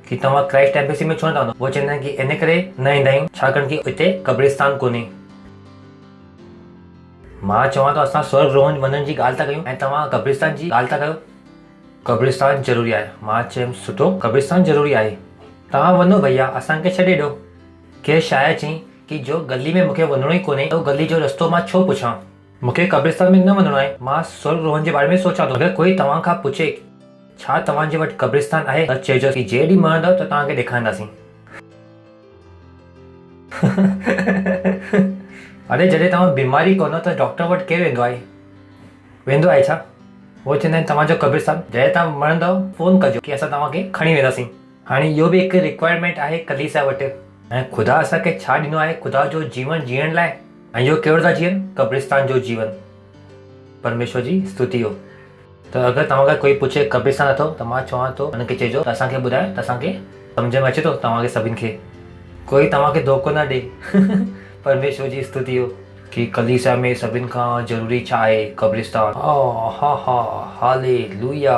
कि तव्हां क्राइस्ट एम्बेसी में छो न था वञो। उहो चवंदा आहिनि कि इन करे न ईंदा आहियूं छाकाणि कि हिते कब्रिस्तान कोन्हे। मां चवां थो असां स्वर्ग रोहन वञण जी ॻाल्हि था कयूं ऐं तव्हां कब्रिस्तान जी ॻाल्हि था कयो। कब्रिस्तान ज़रूरी आहे। मां चयुमि सुठो, कब्रिस्तान ज़रूरी आहे, तव्हां वञो भैया, असांखे छॾे ॾियो। के शायदि चई कि जो गली में मूंखे वञिणो ई कोन्हे, उहो गली जो रस्तो मां छो पुछां? मूंखे कब्रिस्तान में न वञिणो आहे, मां स्वर्ग रोहन जे बारे में सोचां थो। अगरि कोई तव्हां खां पुछे छा तव्हांजे वटि कब्रिस्तान आहे, त चइजो कि जे ॾींहुं मरंदव त तव्हांखे ॾेखारींदासीं। अरे जॾहिं तव्हां बीमारी कोन्हो त डॉक्टर वटि केरु वेंदो आहे? वेंदो आहे छा? उहो चवंदा आहिनि तव्हांजो कब्रिस्तान, जॾहिं तव्हां मरंदव फ़ोन कजो कि असां तव्हांखे खणी वेंदासीं। हाणे इहो बि हिकु रिक्वायरमेंट आहे कलीसिया वटि। ऐं ख़ुदा असांखे छा ॾिनो आहे? ख़ुदा जो जीवन जीअण लाइ। ऐं इहो कहिड़ो था जीवन? कब्रिस्तान जो जीवन। परमेश्वर जी स्तुति हो। त अगरि तव्हांखे कोई पुछे कब्रिस्तान अथव, त मां चवां थो हुनखे चइजो त असांखे ॿुधायो, त असांखे सम्झ में अचे थो तव्हांखे सभिनि खे। कोई तव्हांखे धोखो न ॾे। परमेश्वर जी स्तुति हो कि कलीसिया में सभिनि खां ज़रूरी छा आहे? कब्रिस्तान। हालेलुया।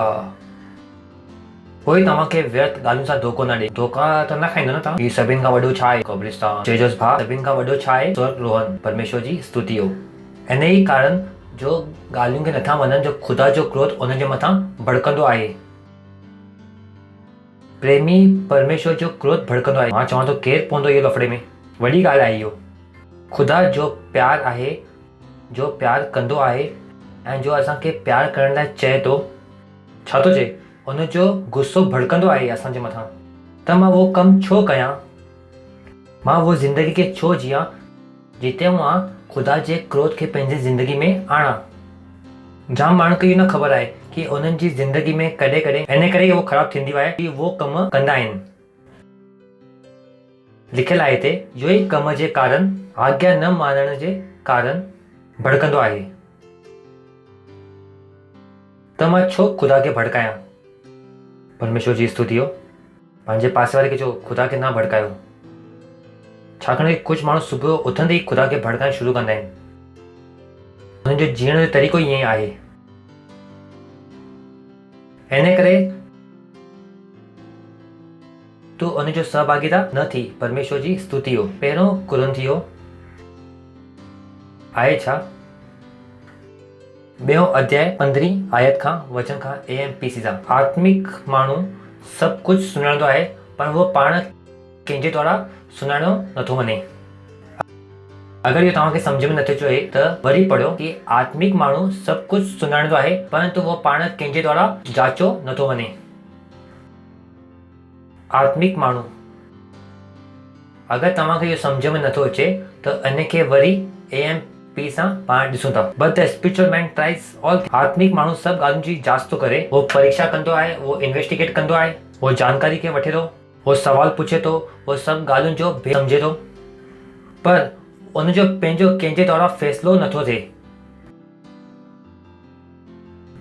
कोई तव्हांखे व्यर्थ ॻाल्हियुनि सां धोखो न ॾे। धोखा त न खाईंदो न तव्हां कि सभिनि खां वॾो छा आहे? कब्रिस्तान। चइजोसि भाउ, सभिनि खां वॾो छा आहे? स्वर्ग रोहन। परमेश्वर जी स्तुति हो। इन ई कारण जो ॻाल्हियुनि खे नथा मञनि, जो ख़ुदा जो क्रोध उन्हनि जे मथां भड़कंदो आहे। प्रेमी परमेश्वर जो क्रोध भड़कंदो आहे। मां चवां थो केरु पवंदो इहो लफड़े में? वॾी ॻाल्हि आहे इहो। ख़ुदा जो प्यारु आहे, जो प्यारु कंदो आहे ऐं जो असांखे प्यारु करण लाइ चए थो, छा थो चए? उनजो गुस्सो भड़कंदो आहे असांजे मथां। त मां उहो कमु छो कयां? मां उहो ज़िंदगी खे छो जियां जिते मां ख़ुदा जे क्रोध खे पंहिंजी ज़िंदगी में आणा? जाम माण्हुनि खे इहो न ख़बर आहे कि उन्हनि जी ज़िंदगी में कॾहिं कॾहिं इन करे उहो ख़राबु थींदी आहे कि उहो कमु कंदा आहिनि। लिखियलु आहे हिते, इहो ई कम जे कारण, आज्ञा न मानण जे कारण भड़कंदो आहे। त मां छो ख़ुदा खे भड़कायां? परमेश्वर जी स्तुति हो। पंहिंजे पासे वारे खे चओ ख़ुदा खे न भड़कायो। छाकाणि कुझु माण्हू सुबुह उथंदे ई ख़ुदा खे भड़काइणु शुरू कंदा आहिनि। हुननि जो जीअण जो तरीक़ो ईअं ई आहे। इन करे तूं उनजो सहभागिता न थी। परमेश्वर जी स्तुति हो। पहिरों कुरिन्थियो आहे छा? 2 अध्याय 15 आयत खां वचन खां AMPC सां। आत्मिक माण्हू सभु कुझु सुञाणंदो आहे, पर उहो पाण कंहिंजे द्वारा सुञाणियो नथो वञे। अगरि इहो तव्हांखे सम्झ में नथो अचे त वरी पढ़ियो कि आत्मिक माण्हू सभु कुझु सुञाणंदो आहे, परंतु उहो पाण कंहिंजे द्वारा जाचो नथो वञे। आत्मिक माण्हू, अगरि तव्हांखे इहो सम्झ में नथो अचे त इन खे वरी AMP सां पाण ॾिसूं था। But the spiritual man tries all. आत्मिक माण्हू सभु ॻाल्हियुनि जी जांच थो करे, उहो परीक्षा कंदो आहे, उहो इन्वेस्टिगेट कंदो आहे, उहो जानकारी खे वठे थो, उहो सवाल पुछे थो, उहो सभु ॻाल्हियुनि जो भेद सम्झे थो, पर उनजो पंहिंजो कंहिंजे द्वारा फ़ैसिलो नथो थिए।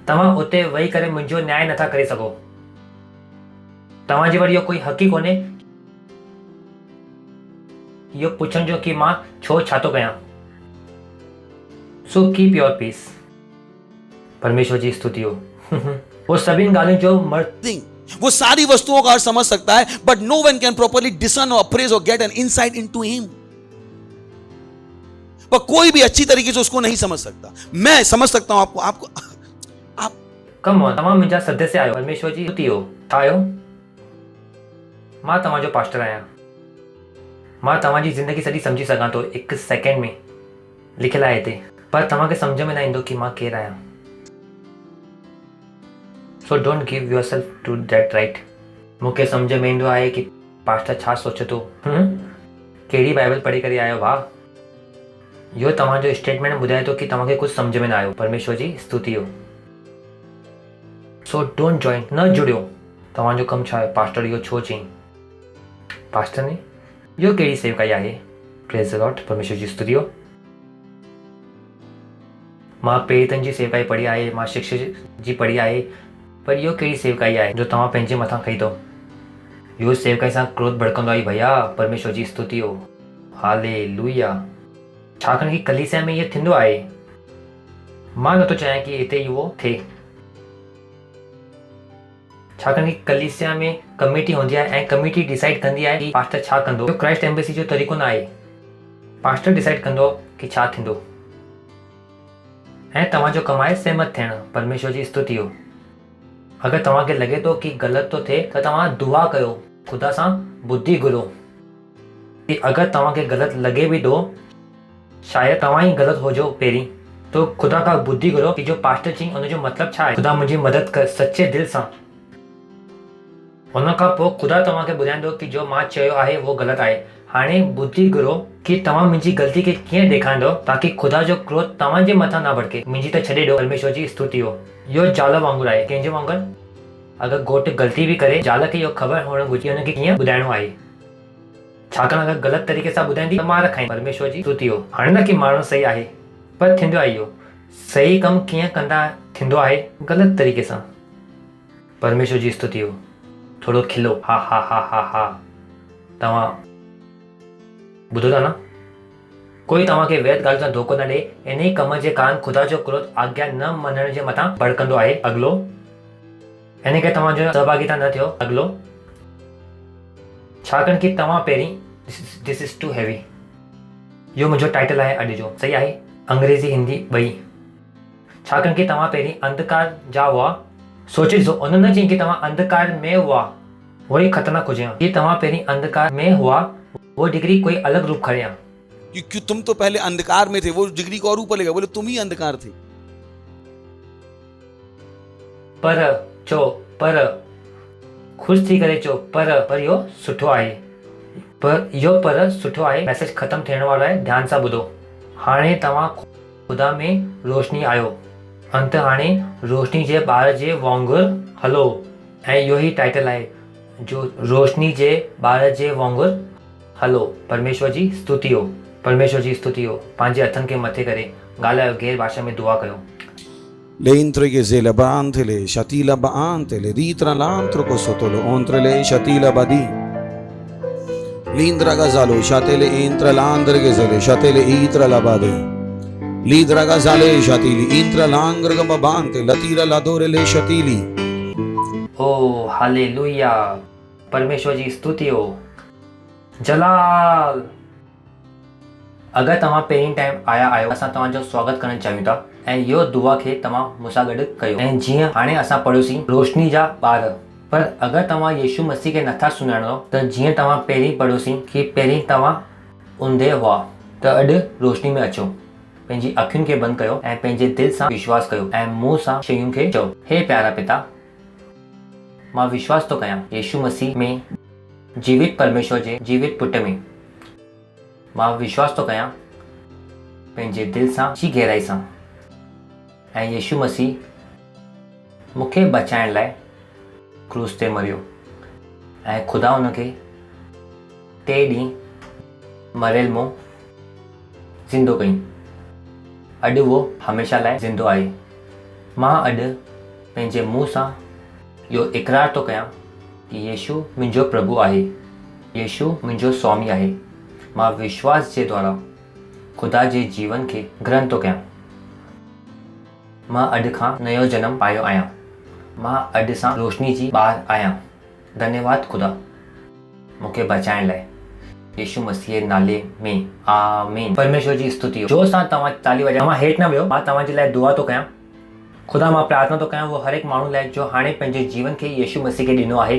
तव्हां उते वेही करे मुंहिंजो न्याय नथा करे सघो। तव्हांजे वटि इहो कोई हक़ ई कोन्हे इहो पुछण जो कि मां छो छा थो कयां। So keep your peace. परमेश्वर जी स्तुति हो। वो सभिनि ॻाल्हियुनि जो मर्द वो सारी वस्तुओं का अर्थ समझ सकता है, but no one can properly discern or appraise or get an insight into him. पर कोई भी अच्छी तरीके से उसको नहीं समझ सकता। मैं समझ सकता हूं आपको आप कम ऑन। तव्हां मुंहिंजा सदस्य आहियो। परमेश्वर जी स्तुति हो। छा आहियो? मां तव्हांजो पास्टर आहियां। मां तव्हांजी ज़िंदगी सॼी सम्झी सघां थो हिकु सेकेंड में लिखियलु आहे हिते, पर तव्हांखे सम्झ में न ईंदो कि मां केरु आहियां। So don't give yourself to that right. मूंखे सम्झ में ईंदो आहे कि पास्टर छा सोचे थो, कहिड़ी बाइबल पढ़ी करे आयो भाउ। इहो तव्हांजो स्टेटमेंट ॿुधाए थो कि तव्हांखे कुझु सम्झ में न आयो। परमेश्वर जी स्तुति हो। सो डोंट जॉइन, न जुड़ियो। तव्हांजो कमु छा आहे? पास्टर इहो छो चईं? पास्टर ने इहो कहिड़ी सेवकाई आहे? प्रेज़ द लॉर्ड, परमेश्वर जी स्तुति हो। मां प्रेरितनि जी सेवकाई पढ़ी आहे, मां शिक्षा जी पढ़ी आहे, पर इहो कहिड़ी सेवकाई आहे जो तव्हां पंहिंजे मथां खई अथव? इहो सेवकाई सां क्रोध भड़कंदो आहे भैया। परमेश्वर जी स्तुति हो। हालेलुया। छाकाणि कि कलीसिया में इहो थींदो आहे। मां नथो चाहियां कि हिते इहो थिए, छाकाणि कि कलीसिया में कमेटी हूंदी आहे ऐं कमेटी डिसाइड कंदी आहे कि पास्टर छा कंदो। इहो क्राइस्ट एम्बेसी जो तरीक़ो न आहे। पास्टर डिसाइड कंदो कि छा थींदो ऐं तव्हांजो कमु आहे सहमत थियणु। परमेश्वर जी स्तुति हो। अगरि तव्हांखे लॻे थो कि ग़लति थो थिए त तव्हां दुआ कयो, ख़ुदा सां बुद्धि घुरो कि अगरि तव्हांखे ग़लति लॻे बि थो, शायदि तव्हां ई ग़लति हुजो पहिरीं, तो ख़ुदा खां बुद्धि घुरो कि जो पास्टर चई उनजो मतिलबु छा आहे। ख़ुदा मुंहिंजी मदद कर सचे दिलि सां। उन खां पोइ ख़ुदा तव्हांखे ॿुधाईंदो कि जो मां चयो आहे उहो ग़लति आहे। हाणे बुद्धि घुरो कि तव्हां मुंहिंजी ग़लती खे कीअं ॾेखारींदो ताकि ख़ुदा जो क्रोध तव्हांजे मथां न भड़के। मुंहिंजी त छॾे ॾियो। परमेश्वर जी स्तुति हो। इहो ज़ाल वांगुरु आहे। कंहिंजे वांगुरु? अगरि घोटु ग़लती बि करे, ज़ाल खे इहो ख़बर हुअणु घुरिजे हुनखे कीअं ॿुधाइणो आहे। छाकाणि अगरि ग़लति तरीक़े सां ॿुधाईंदी त मार खाईंदी। परमेश्वर जी स्तुति हो। हाणे न कि माण्हू सही आहे, पर थींदो आहे इहो। सही कमु कीअं कंदा थींदो आहे? ग़लति तरीक़े सां। परमेश्वर जी स्तुति हो। थोड़ो खिलो। हा हा हा हा हा। तव्हां ॿुधो था न? कोई तव्हांखे वैध ॻाल्हि सां धोखो न ॾे। इन ई कम जे कारण ख़ुदा जो क्रोध आज्ञा न मञण जे मथां भड़कंदो आहे। अॻिलो इन खे तव्हांजो सहभागिता न थियो। अॻिलो छाकाणि कि तव्हां पहिरीं दिस इज़ टू हैवी। इहो मुंहिंजो टाइटल आहे अॼु जो। सही आहे? अंग्रेज़ी हिंदी ॿई। छाकाणि कि तव्हां पहिरीं अंधकार जा हुआ। सोचे ॾिसो, उन न चई कि तव्हां अंधकार में हुआ, उहो ई ख़तरनाक हुजे हा। कि तव्हां पहिरीं अंधकार में हुआ, वो डिग्री कोई अलग रूप खड़े हा। क्योंकि तुम तो पहले अंधकार में थे, वो डिग्री को और ऊपर ले गया, बोले तुम ही अंधकार थे। पर चो, पर खुश थी करे चो, पर इहो सुठो आहे। पर इहो पर सुठो आहे। मैसेज ख़तम थियण वारो आहे। ध्यान सां ॿुधो। हाणे तव्हां ख़ुदा में रोशनी आयो। अंत हाणे रोशनी जे ॿार जे वांगुरु हलो। ऐं इहो ई टाइटल आहे, जो रोशनी जे ॿार जे वांगुरु हलो। परमेश्वर जी स्तुति हो। परमेश्वर जी स्तुति हो। पंहिंजे हथनि खे मथे करे ॻाल्हायो, गैर भाषा में दुआ कयो। L'entre che se la bantele, shatila baantele, ritra l'antro cosotolo, ontrele shatila badi. L'indra gazalo, shatele entra l'andre che zele, shatele itra la bade. L'idra gazale, shatili, intra l'angra gambabante, latira l'adore le shatili. ओ hallelujah. परमेश्वर जी स्तुति हो। जलाल। अगरि तव्हां पहिरीं time आया आहियो, असां तव्हांजो स्वागत करणु चाहियूं था ऐं इहो दुआ खे तव्हां मूंसां गॾु कयो। ऐं जीअं हाणे असां पढ़ियोसीं रोशनी जा ॿार, पर अगरि तव्हां यीशु मसीह खे नथा सुञाणो त जीअं तव्हां पहिरीं पढ़ियोसीं कि पहिरीं तव्हां उंधे हुआ, त अॼु रोशनी में अचो। पंहिंजी अखियुनि खे बंदि कयो ऐं पंहिंजे दिलि सां विश्वास कयो ऐं मुंहं सां शयुनि खे चओ, हे प्यारा पिता, मां विश्वास थो कयां यीशु मसीह में जीवित परमेश्वर जे जीवित पुट में। मां विश्वास थो कयां पंहिंजे दिलि सां जी गहराई सां, ऐं यीशु मसीह मूंखे बचाइण लाइ क्रूस ते मरियो ऐं ख़ुदा हुनखे 3 ॾींहं मरियल मूं ज़िंदो कई। अॼु उहो हमेशह लाइ ज़िंदो आहे। मां अॼु पंहिंजे मुंहं सां इहो इक़रार थो कयां कि यीशु मुंहिंजो प्रभु आहे, यीशु मुंहिंजो स्वामी आहे। मां विश्वास जे द्वारा ख़ुदा जे जीवन खे ग्रहण थो कयां। मां अॼु खां नयो जनम पायो आहियां। मां अॼु सां रोशनी जी ॿार आहियां। धन्यवाद ख़ुदा मूंखे बचाइण लाइ, यीशु मसीह नाले में आमीन। परमेश्वर जी स्तुति हो। जो सां तव्हां ताली वॼायो। तव्हां हेठि न वियो। मां तव्हांजे लाइ दुआ थो कयां। ख़ुदा मां प्रार्थना थो कयां वो हर हिकु माण्हू लाइ जो हाणे पंहिंजे जीवन खे यीशु मसीह खे ॾिनो आहे,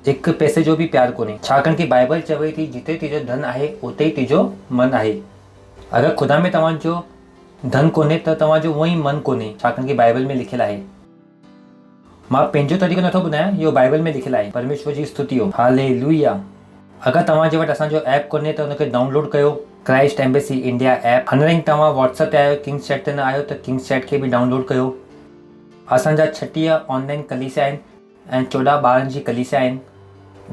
हिक पैसे जो बि प्यार कोन्हे, छाकाणि की बाइबल चवे थी जिते तुंहिंजो धन आहे उते ई तुंहिंजो मन आहे। अगरि ख़ुदा में तव्हांजो धन कोन्हे त तव्हांजो उहो ई मन कोन्हे, छाकाणि की बाइबल में लिखियलु आहे। मां पंहिंजो तरीक़ो नथो ॿुधायां, इहो बाइबल में लिखियलु आहे। परमेश्वर जी स्तुति हो, हालेलुया। अगरि तव्हांजे वटि असांजो ऐप कोन्हे त हुनखे डाउनलोड कयो, क्राइस्ट एम्बेसी इंडिया ऐप। हाणे तव्हां व्हाट्सएप ते आहियो, किंग्स चैट ते न आहियो त किंग्स चैट खे बि डाउनलोड कयो। असांजा 36 ऑनलाइन कलीसिया आहिनि ऐं 14 ॿारनि जी कलीसिया आहिनि।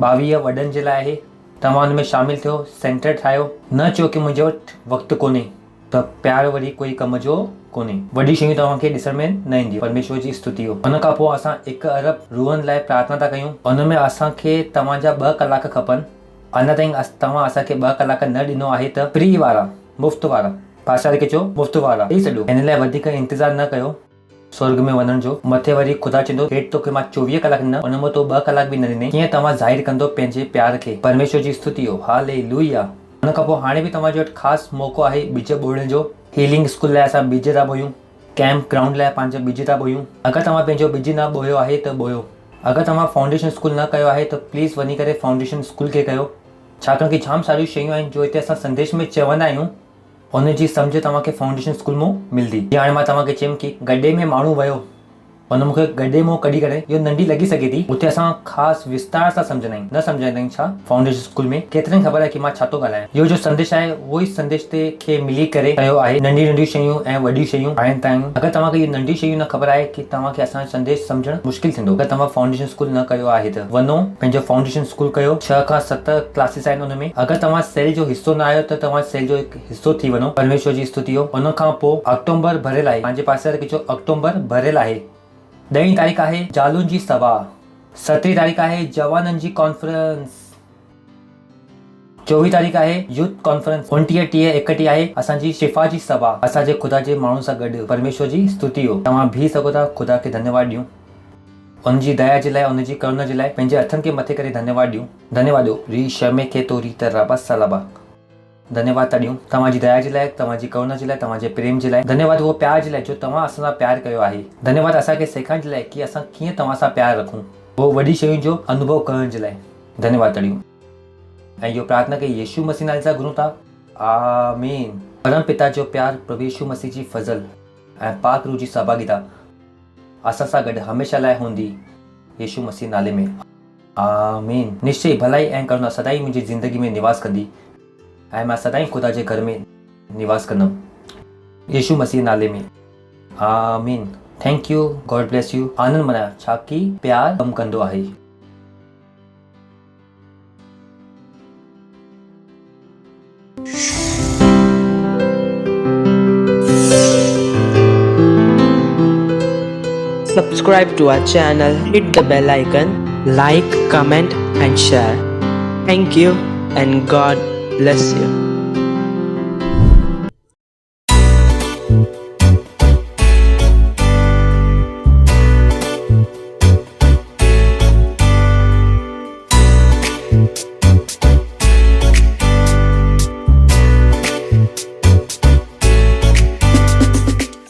22 वॾनि जे लाइ आहे। तव्हां हुन में शामिलु थियो, सेंटर ठाहियो। न चओ की मुंहिंजे वटि वक़्तु कोन्हे, त प्यार वरी कोई कम जो कोन्हे। वॾी शयूं तव्हांखे ॾिसण में न ईंदियूं। परमेश्वर जी स्तुति हो। हुन खां पोइ असां 1 अरब रूहनि लाइ प्रार्थना था कयूं। हुन में असांखे तव्हांजा 2 कलाक खपनि। अञा ताईं तव्हां असांखे 2 कलाक न ॾिनो आहे त फ्री वारा, मुफ़्त वारा, पासा खे चओ मुफ़्त वारा ॾेई छॾियो। हिन लाइ वधीक इंतज़ारु न कयो स्वर्ग में वञण जो। मथे वरी ख़ुदा चवंदो हेठि तोखे मां 24 कलाक ॾिना, हुन मां तो 2 कलाक बि न ॾिने। कीअं तव्हां ज़ाहिर कंदो पंहिंजे प्यार खे। परमेश्वर जी स्तुति हो, हालेलुया। हुन खां पोइ हाणे बि तव्हांजे वटि ख़ासि मौक़ो आहे बीज ॿोड़ण जो। हीलिंग स्कूल लाइ असां बीज था बोयूं, कैंप ग्राउंड लाइ पंहिंजा बीज था बोयूं। अगरि तव्हां पंहिंजो बीज न बोयो आहे त बोयो। अगरि तव्हां फाउंडेशन स्कूल न कयो आहे त प्लीज़ वञी करे फाउंडेशन स्कूल खे कयो, छाकाणि की जाम सारियूं शयूं आहिनि जो हिते असां संदेश में चवंदा आहियूं, हुनजी सम्झ तव्हांखे फाउंडेशन स्कूल मां मिलंदी। जीअं हाणे मां तव्हांखे चयुमि की गॾे में माण्हू वियो, हुन मूंखे गॾे मां कढी करे, इहो नंढी लॻी सघे थी, उते असां ख़ासि विस्तार सां सम्झंदा आहियूं। न सम्झंदा आहियूं छा फाउंडेशन स्कूल में केतिरनि ख़बर आहे की मां छा थो ॻाल्हायां। इहो जो संदेश आहे उहो ई संदेश ते खे मिली करे कयो आहे। नंढी नंढी शयूं ऐं वॾियूं शयूं आहिनि तायूं। अगरि तव्हांखे इहे नंढी शयूं न ख़बर आहे की तव्हांखे असांजो संदेश सम्झणु मुश्किल थींदो। अगरि तव्हां फाउंडेशन स्कूल न कयो आहे त वञो पंहिंजो फाउंडेशन स्कूल कयो। 6 खां 7 क्लासिस आहिनि हुन में। अगरि तव्हां सेल जो हिसो न आहियो त तव्हां सेल जो हिकु हिसो थी वञो। परमेश्वर जी स्तुति हो। हुन खां पोइ अक्टूबर भरियलु आहे, पंहिंजे पासे रखी चओ अक्टूबर भरियलु आहे। 10 तारीख़ आहे जालुनि जी सभा। 17 तारीख़ आहे जवाननि जी कॉन्फ्रेंस। 24 तारीख़ आहे यूथ कॉन्फ्रेंस। 29, 30, 31 आहे असांजी शिफ़ा जी सभा, असांजे ख़ुदा जे माण्हुनि सां गॾु। परमेश्वर जी स्तुति हो। तव्हां बीह सघो था, ख़ुदा खे धन्यवाद ॾियूं, उनजी दया जे लाइ, उनजी करुणा जे लाइ पंहिंजे हथनि खे मथे करे धन्यवाद ॾियूं। धन्यवाद ॾियो री शमे खे तो रीत रबा सलाबा। धन्यवाद था ॾियूं तव्हांजी दया जे लाइ, तव्हांजी करुणा जे लाइ, तव्हांजे प्रेम जे लाइ। धन्यवाद उहो प्यार जे लाइ जो तव्हां असां सां प्यार कयो आहे। धन्यवाद असांखे सेखारण जे लाइ की असां कीअं तव्हां सां प्यार रखूं, उहो वॾी शयुनि जो अनुभव करण जे लाइ। धन्यवाद था ॾियूं ऐं इहो प्रार्थना खे यीशु मसीह नाले सां घुरूं था, आमीन। परम पिता जो प्यार, प्रभु यीशु मसीह जी फज़ल ऐं पाक रूह जी सहभागिता असां सां गॾु हमेशह लाइ हूंदी, यीशु मसीह नाले में, आमीन। निश्चय भलाई ऐं करुणा सदाई मुंहिंजी ज़िंदगी में निवास कंदी ऐं मां सदाई ख़ुदा जे घर में निवास कंदुमि, यीशु मसीह नाले में, आमीन। Thank you, God bless you. आनंद मनायो, छा की प्यार कमु कंदो आहे। Subscribe to our channel, hit the bell icon, like, comment and share. Thank you and God bless you.